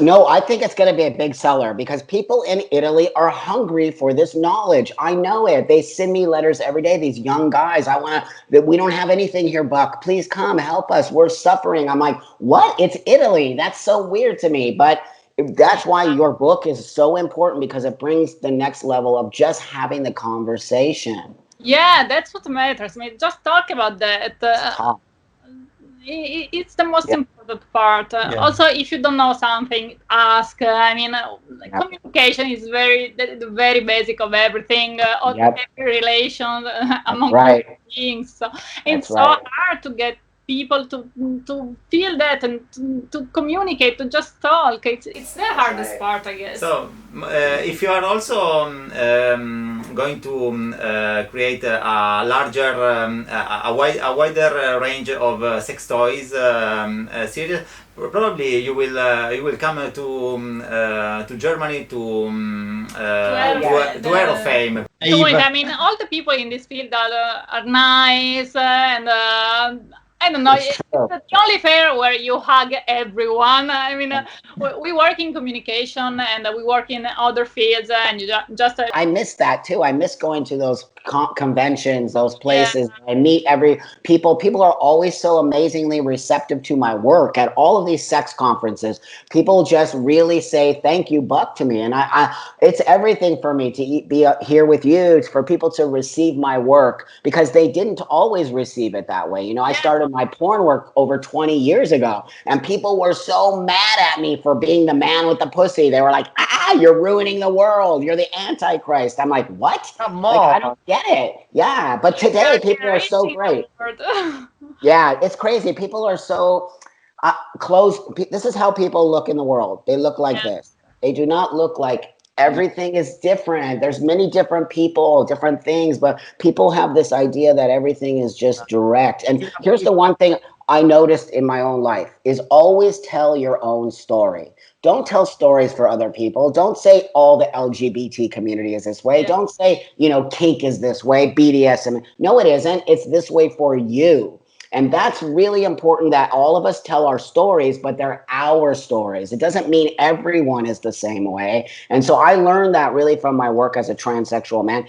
No, I think it's going to be a big seller because people in Italy are hungry for this knowledge. I know it. They send me letters every day. These young guys, we don't have anything here, Buck. Please come help us. We're suffering. I'm like, what? It's Italy. That's so weird to me. But that's why your book is so important, because it brings the next level of just having the conversation. Yeah, that's what matters. I mean, just talk about that. It's the most important part. Also, if you don't know something, ask. I mean, communication is the very basic of everything, of every relation among human beings. So it's so hard to get people to feel that and to communicate, to just talk. It's the hardest part, I guess. So, if you are also going to create a larger, a wider range of sex toys series, probably you will come to Germany to Aerofame. I mean, all the people in this field are nice, and I don't know. It's the only fair where you hug everyone. I mean, we work in communication and we work in other fields, and you just. I miss that too. I miss going to those conventions, those places. I meet people. People are always so amazingly receptive to my work at all of these sex conferences. People just really say thank you, Buck, to me, and it's everything for me to be here with you, for people to receive my work, because they didn't always receive it that way. You know, I started my porn work over 20 years ago, and people were so mad at me for being the man with the pussy. They were like, you're ruining the world. You're the Antichrist. I'm like, what? Come on. Like, I don't get it. Yeah, but today people are so great. Yeah, it's crazy. People are so close. This is how people look in the world. They look like this. They do not look like everything is different. There's many different people, different things, but people have this idea that everything is just direct. And here's the one thing I noticed in my own life is always tell your own story. Don't tell stories for other people. Don't say all the LGBT community is this way. Don't say, kink is this way, BDSM. No, it isn't. It's this way for you. And that's really important, that all of us tell our stories, but they're our stories. It doesn't mean everyone is the same way. And so I learned that really from my work as a transsexual man.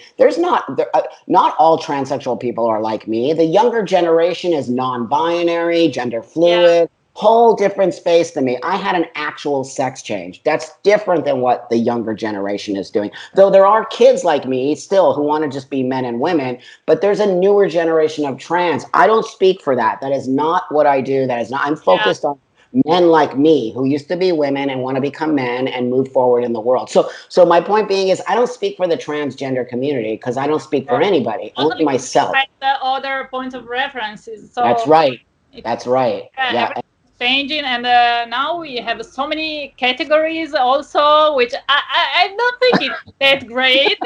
Not all transsexual people are like me. The younger generation is non-binary, gender fluid. Whole different space than me. I had an actual sex change. That's different than what the younger generation is doing. Though there are kids like me still who want to just be men and women, but there's a newer generation of trans. I don't speak for that. That is not what I do. I'm focused on men like me who used to be women and want to become men and move forward in the world. So my point being is I don't speak for the transgender community, because I don't speak for anybody, only myself. The other points of references. So that's right. That's right. Yeah. Changing, and now we have so many categories also, which I don't think it's that great.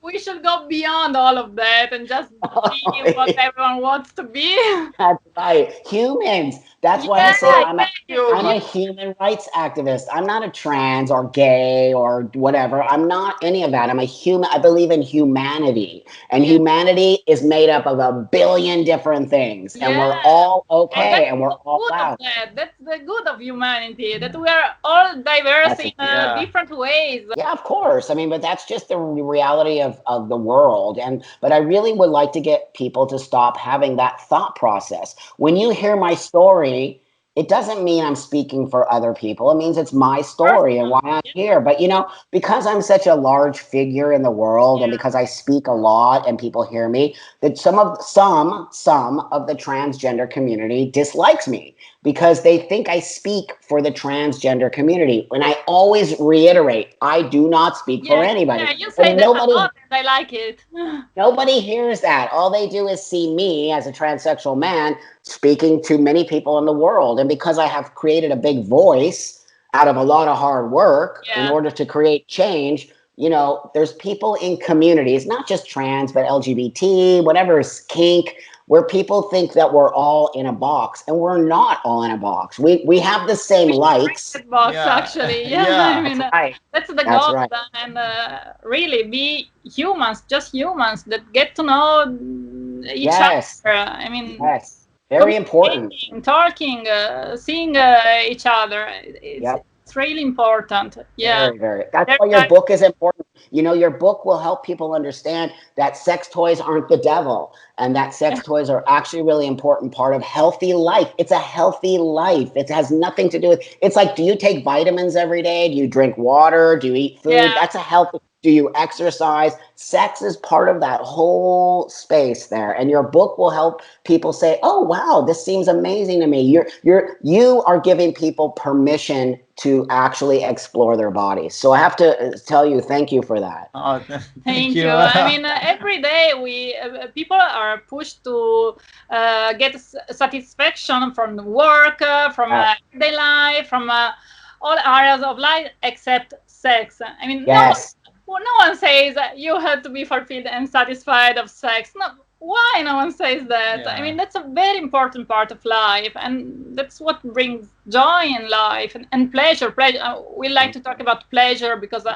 We should go beyond all of that and just be what everyone wants to be. That's right. Humans. That's why I say I'm a human rights activist. I'm not a trans or gay or whatever. I'm not any of that. I'm a human. I believe in humanity. And humanity is made up of a billion different things. And we're all okay. And we're all loud. That's the good of humanity, that we are all diverse in different ways. Yeah, of course. I mean, but that's just the reality of the world. But I really would like to get people to stop having that thought process. When you hear my story, it doesn't mean I'm speaking for other people. It means it's my story and why I'm here. But, because I'm such a large figure in the world and because I speak a lot and people hear me, that some of the transgender community dislikes me because they think I speak for the transgender community. And I always reiterate, I do not speak for anybody. Yeah, you say that a lot, and I like it. Nobody hears that. All they do is see me as a transsexual man speaking to many people in the world. And because I have created a big voice out of a lot of hard work in order to create change, there's people in communities, not just trans, but LGBT, whatever is kink, where people think that we're all in a box, and we're not all in a box. We have the same likes. Box, Yeah. actually. Yeah. I mean, Right. that's the That's goal. right. And really be humans, just humans that get to know each Yes. other. I mean, Yes. Very important. communicating, talking, seeing each other. Yep. It's really important. Yeah. Very, very. That's why your book is important. You know, your book will help people understand that sex toys aren't the devil, and that sex toys are actually a really important part of healthy life. It's a healthy life. It has nothing to do with, it's like, do you take vitamins every day? Do you drink water? Do you eat food? Yeah. That's a healthy. Do you exercise? Sex is part of that whole space there. And your book will help people say, oh, wow, this seems amazing to me. You are giving people permission to actually explore their bodies. So I have to tell you, thank you for that. Oh, Thank you. I mean, every day people are pushed to get satisfaction from work, from everyday life, from all areas of life except sex. I mean, yes. no one says you have to be fulfilled and satisfied of sex. No, why no one says that? Yeah. I mean, that's a very important part of life, and that's what brings joy in life and pleasure. We like to talk about pleasure because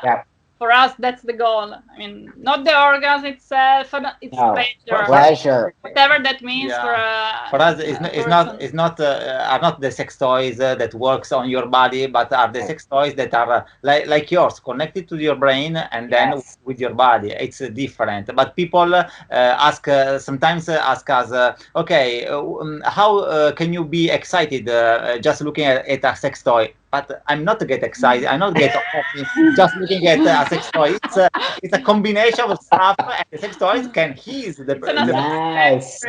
for us, that's the goal. I mean, not the orgasm itself, it's pleasure. Pleasure. Whatever that means for us, it's not are not the sex toys that works on your body, but are the sex toys that are like yours, connected to your brain and then with your body. It's different. But people sometimes ask us, okay, how can you be excited just looking at a sex toy? But I'm not get excited. I'm not get just looking at a sex toy. It's a combination of stuff, and the sex toys can ease the. Yes.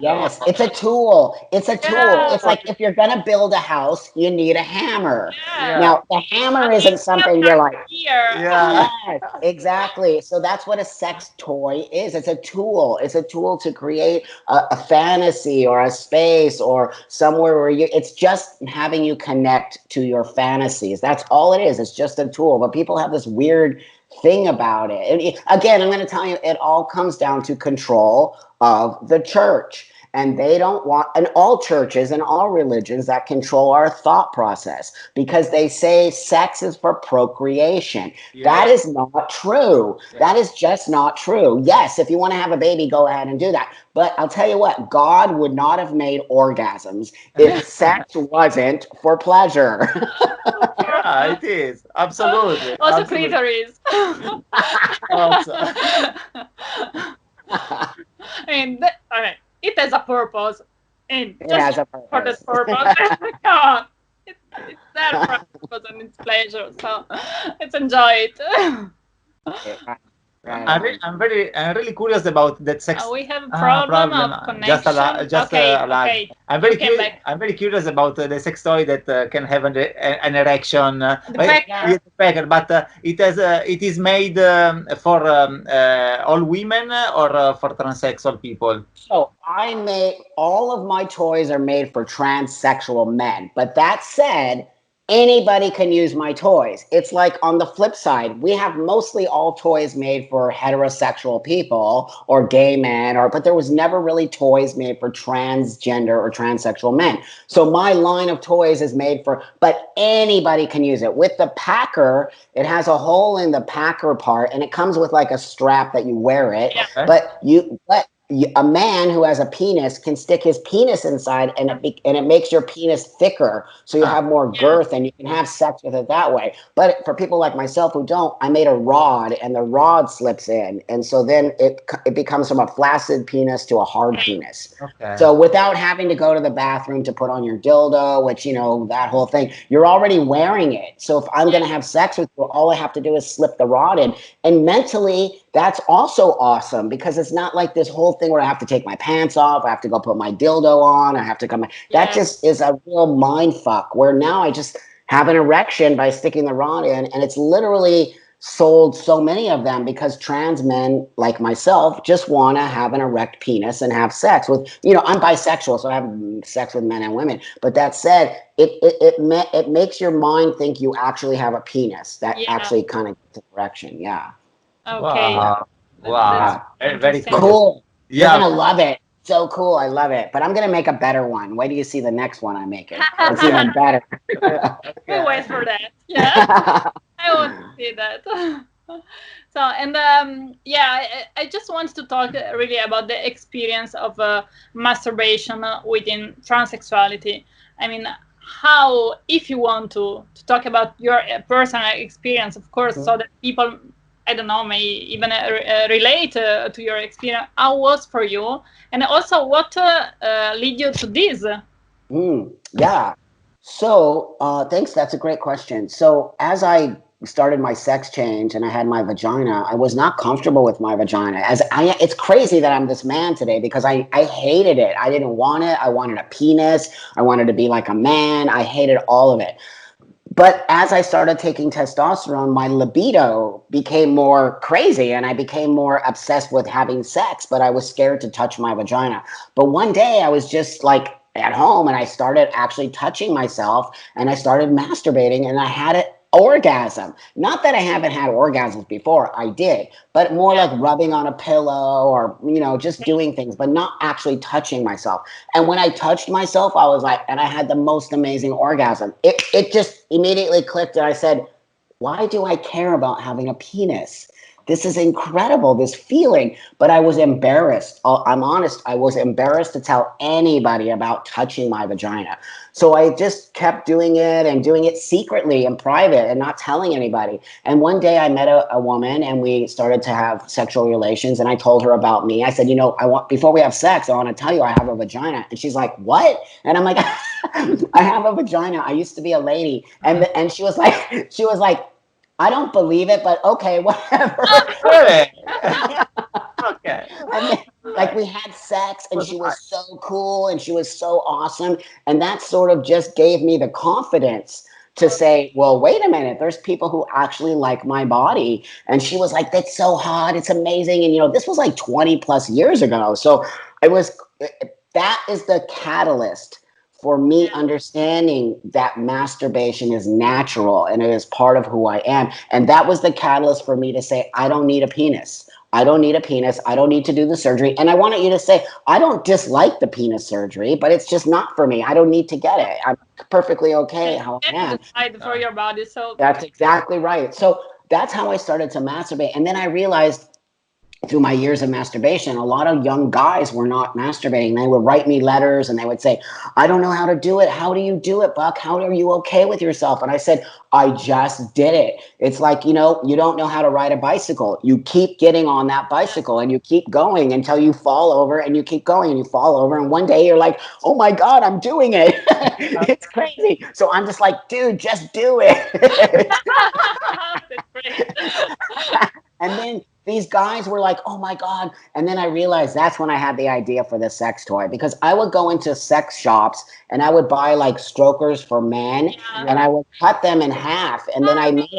Yes. It's a tool. It's a tool. It's like if you're gonna build a house, you need a hammer. Now the hammer isn't something you're like. Yes, exactly. So that's what a sex toy is. It's a tool. It's a tool to create a fantasy or a space or somewhere where it's just having you connect to your fantasies. That's all it is. It's just a tool. But people have this weird thing about it. And again, I'm going to tell you, it all comes down to control of the church. And they don't want, and all churches and all religions that control our thought process, because they say sex is for procreation. That is not true. That is just not true. Yes, if you want to have a baby, go ahead and do that. But I'll tell you what, God would not have made orgasms if sex wasn't for pleasure. Yeah, it is. Absolutely. Also clitoris. Also. I mean, all right. It has a purpose. And it has a purpose. For that purpose. Come on. It's there for a purpose and it's pleasure. So let's enjoy it. I'm really curious about that sex. We have a problem of connection. Just okay. I'm very curious about the sex toy that can have an erection. But it is made for all women or for transsexual people. So all of my toys are made for transsexual men. But that said, anybody can use my toys. It's like on the flip side, we have mostly all toys made for heterosexual people or gay men, but there was never really toys made for transgender or transsexual men. So my line of toys is made but anybody can use it. With the packer, it has a hole in the packer part, and it comes with like a strap that you wear it. But a man who has a penis can stick his penis inside, and it makes your penis thicker, so you have more girth, and you can have sex with it that way. But for people like myself who don't, I made a rod, and the rod slips in, and so then it becomes from a flaccid penis to a hard penis. So without having to go to the bathroom to put on your dildo, which, that whole thing, you're already wearing it. So if I'm going to have sex with you, all I have to do is slip the rod in. And mentally, that's also awesome, because it's not like this whole thing where I have to take my pants off, I have to go put my dildo on, I have to come. That just is a real mind fuck, where now I just have an erection by sticking the rod in, and it's literally sold so many of them because trans men like myself just want to have an erect penis and have sex with, I'm bisexual, so I have sex with men and women. But that said, it makes your mind think you actually have a penis that actually kind of gets an erection. Yeah. Okay. Wow. Very cool. You're gonna love it. so cool. I love it. But I'm going to make a better one. Wait till you see the next one I'm making. It's even better. We wait for that. Yeah. I want to see that. So, and yeah, I just wanted to talk really about the experience of masturbation within transsexuality. I mean, how, if you want to talk about your personal experience, of course, so that people, I don't know, may even relate to your experience, how was for you, and also what led you to this? Yeah. So, thanks. That's a great question. So, as I started my sex change and I had my vagina, I was not comfortable with my vagina. It's crazy that I'm this man today because I hated it. I didn't want it. I wanted a penis. I wanted to be like a man. I hated all of it. But as I started taking testosterone, my libido became more crazy and I became more obsessed with having sex, but I was scared to touch my vagina. But one day I was just like at home and I started actually touching myself and I started masturbating and I had an orgasm. Not that I haven't had orgasms before, I did, but more like rubbing on a pillow or, just doing things, but not actually touching myself. And when I touched myself, I was like, and I had the most amazing orgasm. It just immediately clicked and I said, why do I care about having a penis? This is incredible, this feeling. But I was embarrassed. I'm honest. I was embarrassed to tell anybody about touching my vagina. So I just kept doing it and doing it secretly in private and not telling anybody. And one day I met a woman and we started to have sexual relations. And I told her about me. I said, before we have sex, I want to tell you I have a vagina. And she's like, what? And I'm like, I have a vagina. I used to be a lady. And she was like, I don't believe it, but okay, whatever. Really? Okay. And then, like, we had sex and she was so cool and she was so awesome. And that sort of just gave me the confidence to say, well, wait a minute, there's people who actually like my body. And she was like, that's so hot. It's amazing. And, this was like 20 plus years ago. So that is the catalyst for me understanding that masturbation is natural and it is part of who I am. And that was the catalyst for me to say, I don't need a penis. I don't need a penis. I don't need to do the surgery. And I wanted you to say, I don't dislike the penis surgery, but it's just not for me. I don't need to get it. I'm perfectly okay how I am. Decide for your body. So that's exactly right. So that's how I started to masturbate. And then I realized through my years of masturbation, a lot of young guys were not masturbating. They would write me letters and they would say, I don't know how to do it. How do you do it, Buck? How are you okay with yourself? And I said, I just did it. It's like, you don't know how to ride a bicycle. You keep getting on that bicycle and you keep going until you fall over and you keep going and you fall over. And one day you're like, oh my God, I'm doing it. It's crazy. So I'm just like, dude, just do it. And then these guys were like, oh my God. And then I realized that's when I had the idea for the sex toy, because I would go into sex shops and I would buy like strokers for men and I would cut them in half. And then I made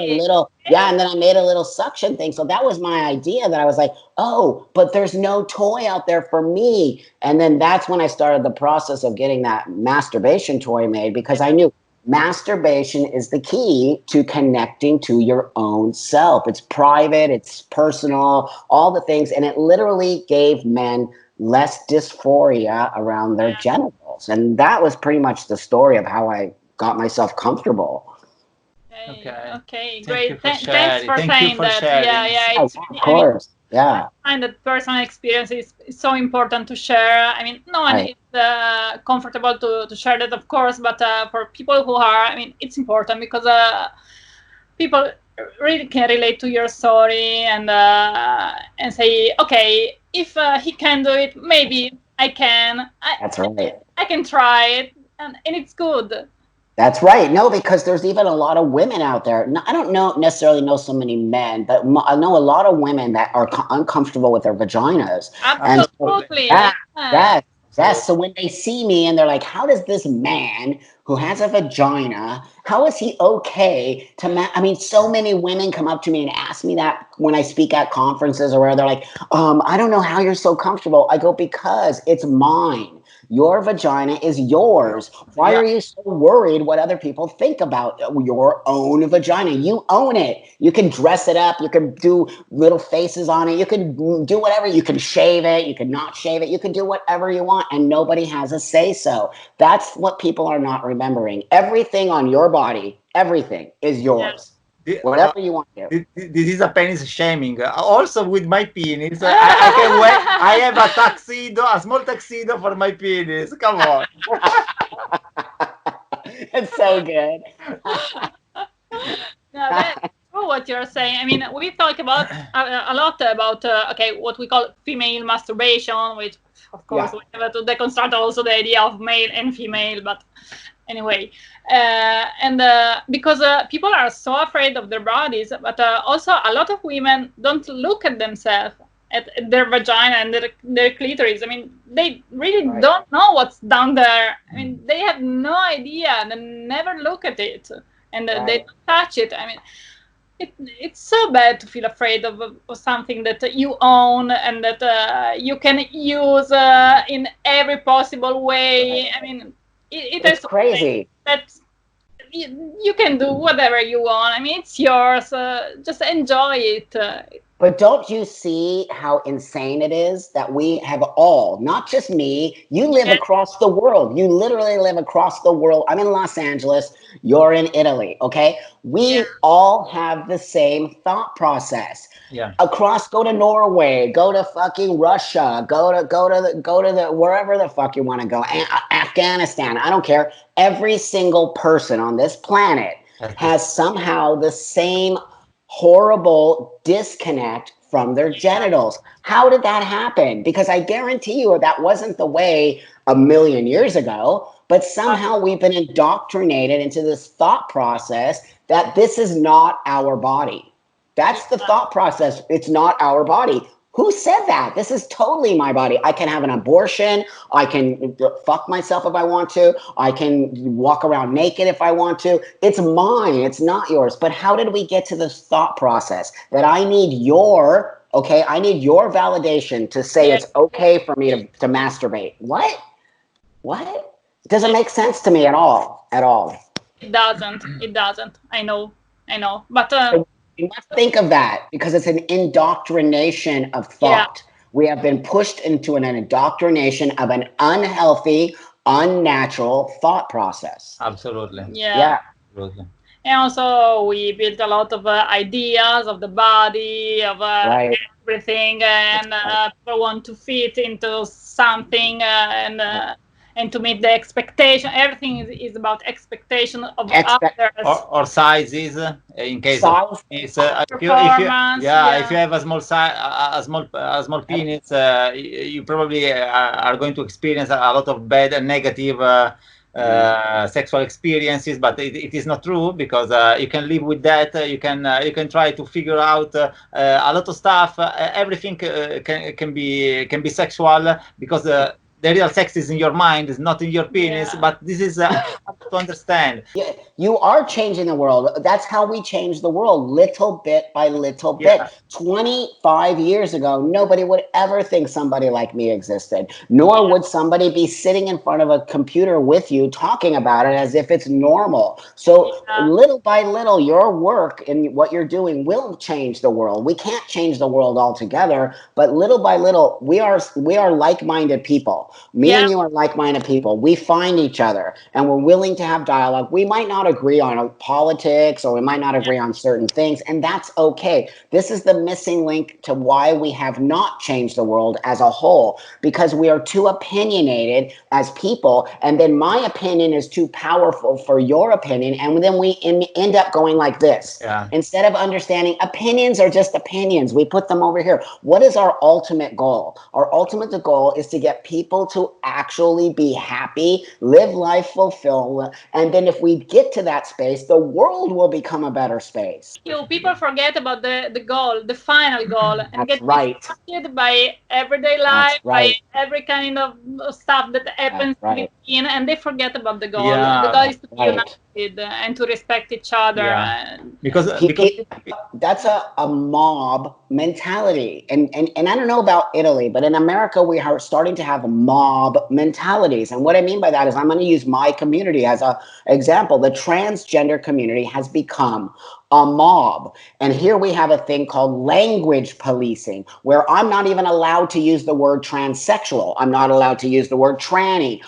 a little suction thing. So that was my idea, that I was like, oh, but there's no toy out there for me. And then that's when I started the process of getting that masturbation toy made, because I knew masturbation is the key to connecting to your own self. It's private, it's personal, all the things. And it literally gave men less dysphoria around their genitals. And that was pretty much the story of how I got myself comfortable. Okay, great. Thanks for saying that. Yeah, of course. Yeah. I find that personal experience is so important to share. I mean, no one is comfortable to share that, of course, but for people who are, I mean, it's important because people really can relate to your story and say, okay, if he can do it, maybe I can. That's right. I can try it, and it's good. That's right. No, because there's even a lot of women out there. I don't necessarily know so many men, but I know a lot of women that are uncomfortable with their vaginas. Absolutely. Yes. So when they see me and they're like, how does this man who has a vagina, how is he okay to I mean, so many women come up to me and ask me that when I speak at conferences or where they're like, I don't know how you're so comfortable. I go, because it's mine. Your vagina is yours. Why are you so worried what other people think about your own vagina? You own it. You can dress it up. You can do little faces on it. You can do whatever. You can shave it. You can not shave it. You can do whatever you want, and nobody has a say so. That's what people are not remembering. Everything on your body, everything is yours. Whatever you want to. This is a penis shaming. Also with my penis, I can wear. I have a tuxedo, a small tuxedo for my penis. Come on. It's so good. No, that's true what you're saying. I mean, we talk about a lot about what we call female masturbation, which of course we have to deconstruct also the idea of male and female, but anyway, because people are so afraid of their bodies, but also a lot of women don't look at themselves, at their vagina and their clitoris. I mean, they really don't know what's down there. I mean, they have no idea. They never look at it, and they don't touch it. I mean, it's so bad to feel afraid of something that you own and that you can use in every possible way. I mean, it's crazy. That you can do whatever you want. I mean, it's yours. Just enjoy it. But don't you see how insane it is that we have all, not just me, you live across the world. You literally live across the world. I'm in Los Angeles. You're in Italy. Okay. We all have the same thought process. Go to Norway, go to fucking Russia, go to the wherever the fuck you want to go. Afghanistan. I don't care. Every single person on this planet has somehow the same horrible disconnect from their genitals. How did that happen? Because I guarantee you that wasn't the way a million years ago, but somehow we've been indoctrinated into this thought process that this is not our body. That's the thought process. It's not our body. Who said that? This is totally my body. I can have an abortion. I can fuck myself if I want to. I can walk around naked if I want to. It's mine. It's not yours. But how did we get to this thought process that I need your validation to say it's okay for me to masturbate? What? It doesn't make sense to me at all. It doesn't. I know. But you must think of that because it's an indoctrination of thought. We have been pushed into an indoctrination of an unhealthy, unnatural thought process. Absolutely. Yeah. Absolutely. And also we built a lot of ideas of the body, of everything, and people want to fit into something and to meet the expectation. Everything is about expectation of others. Or sizes, in case of penis. If you have a small small penis, you probably are going to experience a lot of bad and negative sexual experiences, but it is not true, because you can live with that. You can try to figure out a lot of stuff. Everything can be sexual, because the real sex is in your mind, is not in your penis. But this is hard to understand. Yeah, you are changing the world. That's how we change the world, little bit by little bit. 25 years ago, nobody would ever think somebody like me existed, nor would somebody be sitting in front of a computer with you talking about it as if it's normal. So little by little, your work and what you're doing will change the world. We can't change the world altogether, but little by little, we are like-minded people. Me and you are like-minded people. We find each other and we're willing to have dialogue. We might not agree on politics, or we might not agree on certain things, and that's okay. This is the missing link to why we have not changed the world as a whole, because we are too opinionated as people, and then my opinion is too powerful for your opinion, and then we end up going like this. Instead of understanding opinions are just opinions, we put them over here. What is our ultimate goal? Our ultimate goal is to get people to actually be happy, live life fulfilled, and then if we get to that space, the world will become a better space. People forget about the goal, the final goal, and get distracted by everyday life, by every kind of stuff that happens within, and they forget about the goal. The goal is to be united. united and to respect each other. Yeah. And Because that's a mob mentality. And I don't know about Italy, but in America, we are starting to have mob mentalities. And what I mean by that is I'm going to use my community as an example. The transgender community has become a mob. And here we have a thing called language policing, where I'm not even allowed to use the word transsexual. I'm not allowed to use the word tranny.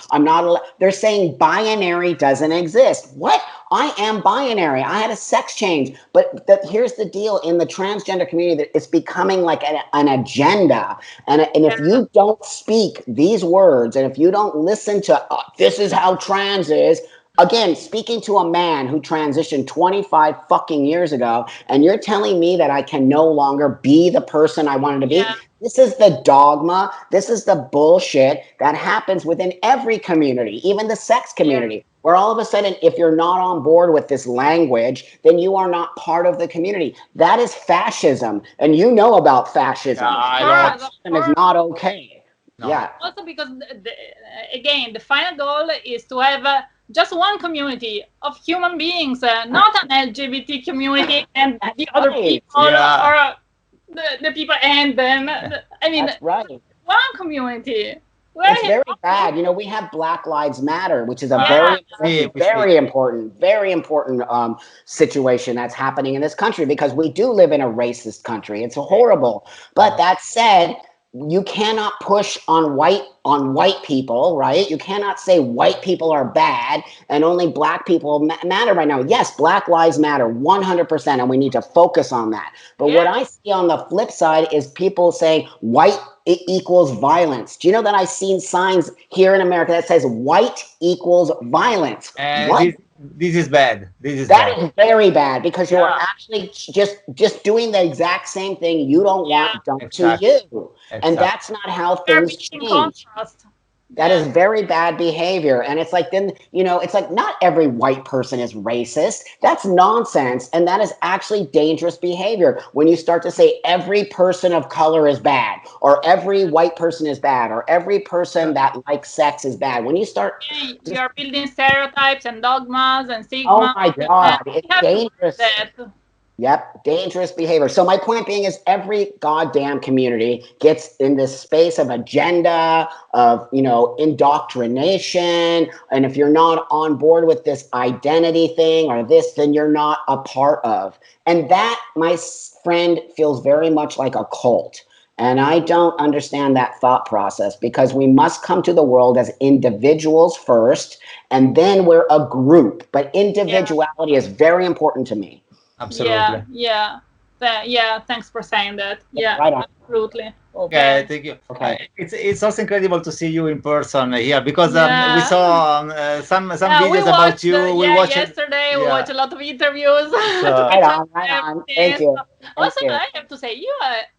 They're saying binary doesn't exist. What? I am binary. I had a sex change. But here's the deal. In the transgender community, that it's becoming like an agenda. And if you don't speak these words, and if you don't listen to this is how trans is, again, speaking to a man who transitioned 25 fucking years ago, and you're telling me that I can no longer be the person I wanted to be, this is the dogma. This is the bullshit that happens within every community, even the sex community, where all of a sudden, if you're not on board with this language, then you are not part of the community. That is fascism. And you know about fascism. Fascism is not okay. No. Yeah. Also because, again, the final goal is to have just one community of human beings, not an LGBT community and the other people, or the people and them. I mean, that's right. One community. It's very bad. You know, we have Black Lives Matter, which is a very important situation that's happening in this country, because we do live in a racist country. It's horrible. But that said, you cannot push on white people, right? You cannot say white people are bad and only black people matter right now. Yes, Black Lives Matter 100%, and we need to focus on that. But what I see on the flip side is people saying white equals violence. Do you know that I've seen signs here in America that says white equals violence? What? This is bad. That is very bad, because you are actually just doing the exact same thing you don't want done to you. And that's not how things change. That is very bad behavior. And it's like, then, you know, it's like not every white person is racist. That's nonsense. And that is actually dangerous behavior. When you start to say every person of color is bad, or every white person is bad, or every person that likes sex is bad. When you start... You're building stereotypes and dogmas and stigma. Oh my God, it's dangerous. Yep, dangerous behavior. So my point being is every goddamn community gets in this space of agenda, of, you know, indoctrination. And if you're not on board with this identity thing or this, then you're not a part of. And that, my friend, feels very much like a cult. And I don't understand that thought process, because we must come to the world as individuals first, and then we're a group. But individuality is very important to me. Absolutely. Yeah. Thanks for saying that. Yeah, right on. Absolutely. Okay, thank you. Okay. It's also incredible to see you in person here, because we saw some videos about you. We watched yesterday. We watched a lot of interviews. Right on. Thank you. Also, I have to say,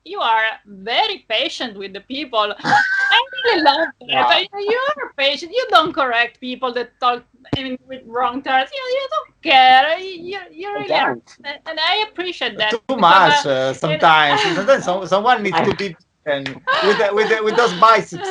you are very patient with the people. I really love that. You are patient. You don't correct people that talk with wrong terms. You don't care. You really are. And I appreciate that. Too much sometimes. Sometimes someone needs to be with those biceps.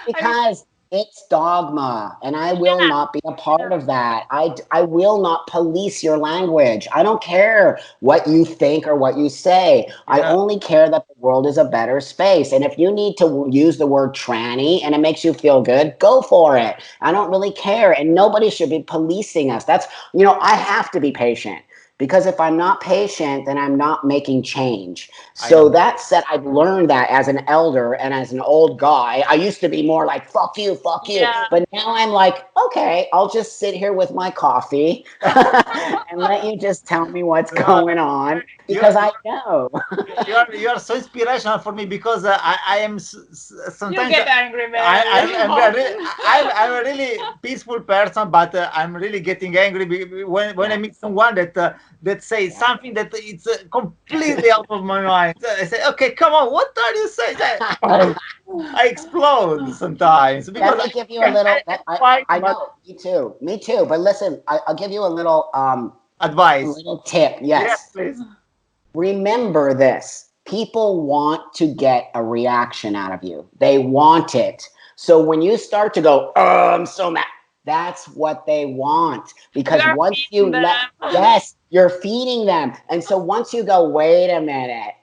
Because it's dogma, and I will not be a part of that. I will not police your language. I don't care what you think or what you say. I only care that the world is a better space. And if you need to use the word tranny and it makes you feel good, go for it. I don't really care. And nobody should be policing us. That's, you know, I have to be patient. Because if I'm not patient, then I'm not making change. So that said, I've learned that as an elder and as an old guy. I used to be more like, fuck you. Yeah. But now I'm like, okay, I'll just sit here with my coffee and let you just tell me what's going on. Because I know. You are so inspirational for me, because I am sometimes... You get angry, man. I'm a really peaceful person, but I'm really getting angry when I meet someone that says something that it's completely out of my mind. I say, okay, come on, what are you saying? I explode sometimes. Let me give you a little... I know, me too. But listen, I'll give you a little... advice. A little tip, yes. Please. Remember this. People want to get a reaction out of you. They want it. So when you start to go, I'm so mad, That's what they want. Because once you feeding let, them. yes, you're feeding them. And so once you go, wait a minute,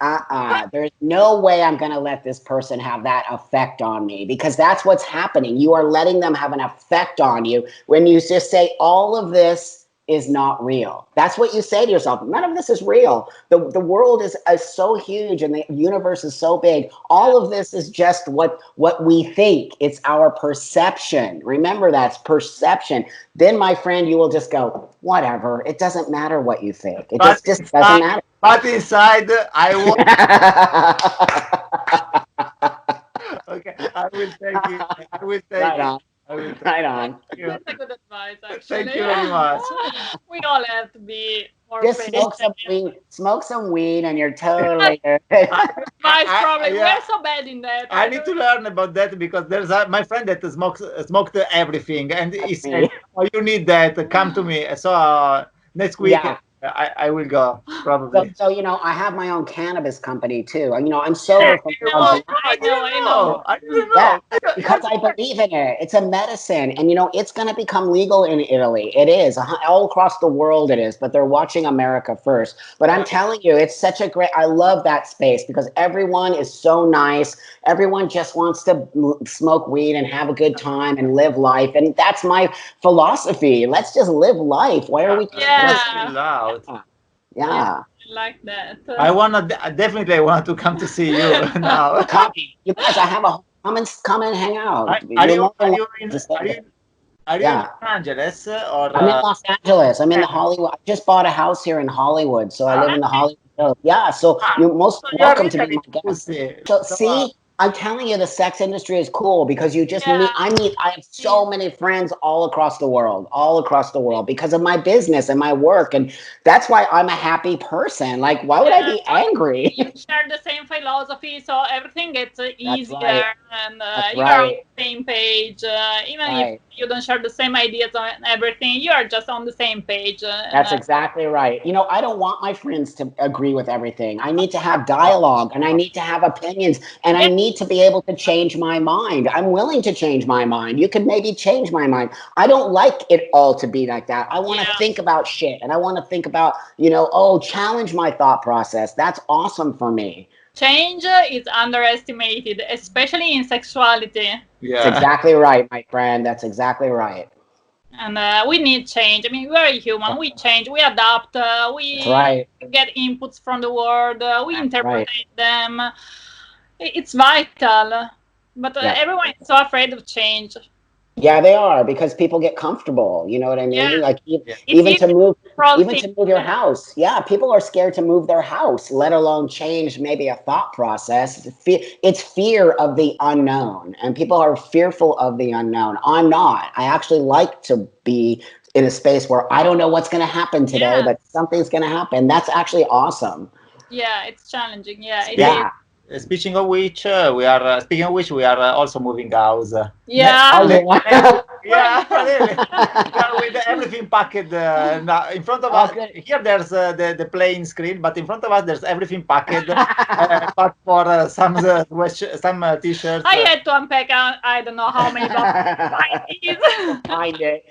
there's no way I'm going to let this person have that effect on me, because that's what's happening. You are letting them have an effect on you when you just say all of this is not real. That's what you say to yourself. None of this is real. The world is so huge and the universe is so big. All of this is just what we think. It's our perception. Remember, that's perception. Then, my friend, you will just go, whatever. It doesn't matter what you think. It just doesn't matter. But inside, I want. Okay, I will take it. I will take Right it. on. Right on. That's a good advice, actually. Thank you very much. We all have to be more Just patient. smoke some weed, and you're totally good. Advice, probably. Yeah. We're so bad in that. I need to learn about that, because there's my friend that smoked everything, and he said, "Oh, you need that. Come to me." So next week, Yeah. I will go probably. So I have my own cannabis company too. I'm sober from I know. I didn't know. Yeah, because I believe in it. It's a medicine, and it's going to become legal in Italy. It is all across the world. It is, but they're watching America first. But I'm telling you, it's such a great. I love that space because everyone is so nice. Everyone just wants to smoke weed and have a good time and live life, and that's my philosophy. Let's just live life. Why are we? Yeah. Loud. Yeah. I like that. I definitely I want to come to see you now. You guys, I have a come and hang out. Are you in Los Angeles or? I'm in Los Angeles. I'm in the Hollywood. I just bought a house here in Hollywood, so I live in the Hollywood Hills. Yeah, so you're most welcome to be my guest. So see, I'm telling you, the sex industry is cool because you just meet. I have so many friends all across the world, because of my business and my work, and that's why I'm a happy person. Like, why would I be angry? Share the same philosophy, so everything gets easier, and you are on the same page. Even if you don't share the same ideas on everything, you are just on the same page. That's exactly right. I don't want my friends to agree with everything. I need to have dialogue, and I need to have opinions, and I need to be able to change my mind. I'm willing to change my mind. You can maybe change my mind. I don't like it all to be like that. I want to think about shit, and I want to think about, challenge my thought process. That's awesome for me. Change is underestimated, especially in sexuality. Yeah. That's exactly right, my friend. That's exactly right. And we need change. I mean, we're human. We change. We adapt. We get inputs from the world. We interpret them. It's vital. But everyone is so afraid of change. Yeah, they are, because people get comfortable. You know what I mean? Yeah. Like even to move your house. Yeah, people are scared to move their house, let alone change maybe a thought process. It's fear of the unknown, and people are fearful of the unknown. I'm not. I actually like to be in a space where I don't know what's going to happen today, but something's going to happen. That's actually awesome. Yeah, it's challenging. Yeah, it is. Speaking of which, we are also moving house. Yeah. We are with everything packed now in front of us. Here there's the plain screen, but in front of us there's everything packed. But for some t-shirts. I had to unpack. I don't know how many boxes. Find it.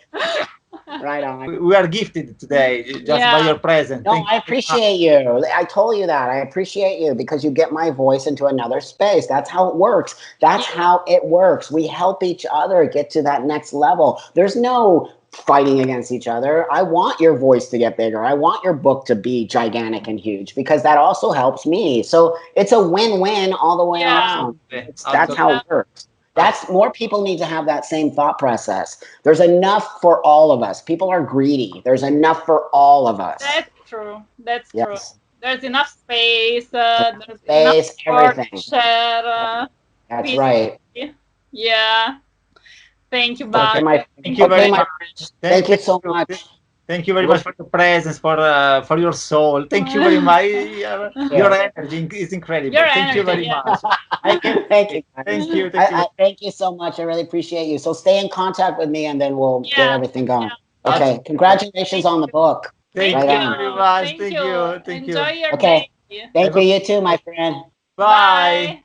Right on. We are gifted today just by your presence. No, I appreciate you. I told you that. I appreciate you because you get my voice into another space. That's how it works. That's how it works. We help each other get to that next level. There's no fighting against each other. I want your voice to get bigger. I want your book to be gigantic and huge because that also helps me. So it's a win-win all the way around. That's how it works. More people need to have that same thought process. There's enough for all of us. People are greedy. There's enough for all of us. That's true. That's true. There's enough space. There's enough everything. To share. That's right. Yeah. Thank you, Buck. Thank you very much. Thank you so much. Thank you very much for your presence, for your soul. Thank you very much. Your energy is incredible. Thank you very much. Thank you. Thank you. Thank you so much. I really appreciate you. So stay in contact with me, and then we'll get everything going. Okay. Congratulations on the book. Thank you very much. Thank you. Enjoy your day. Thank you. You too, my friend. Bye.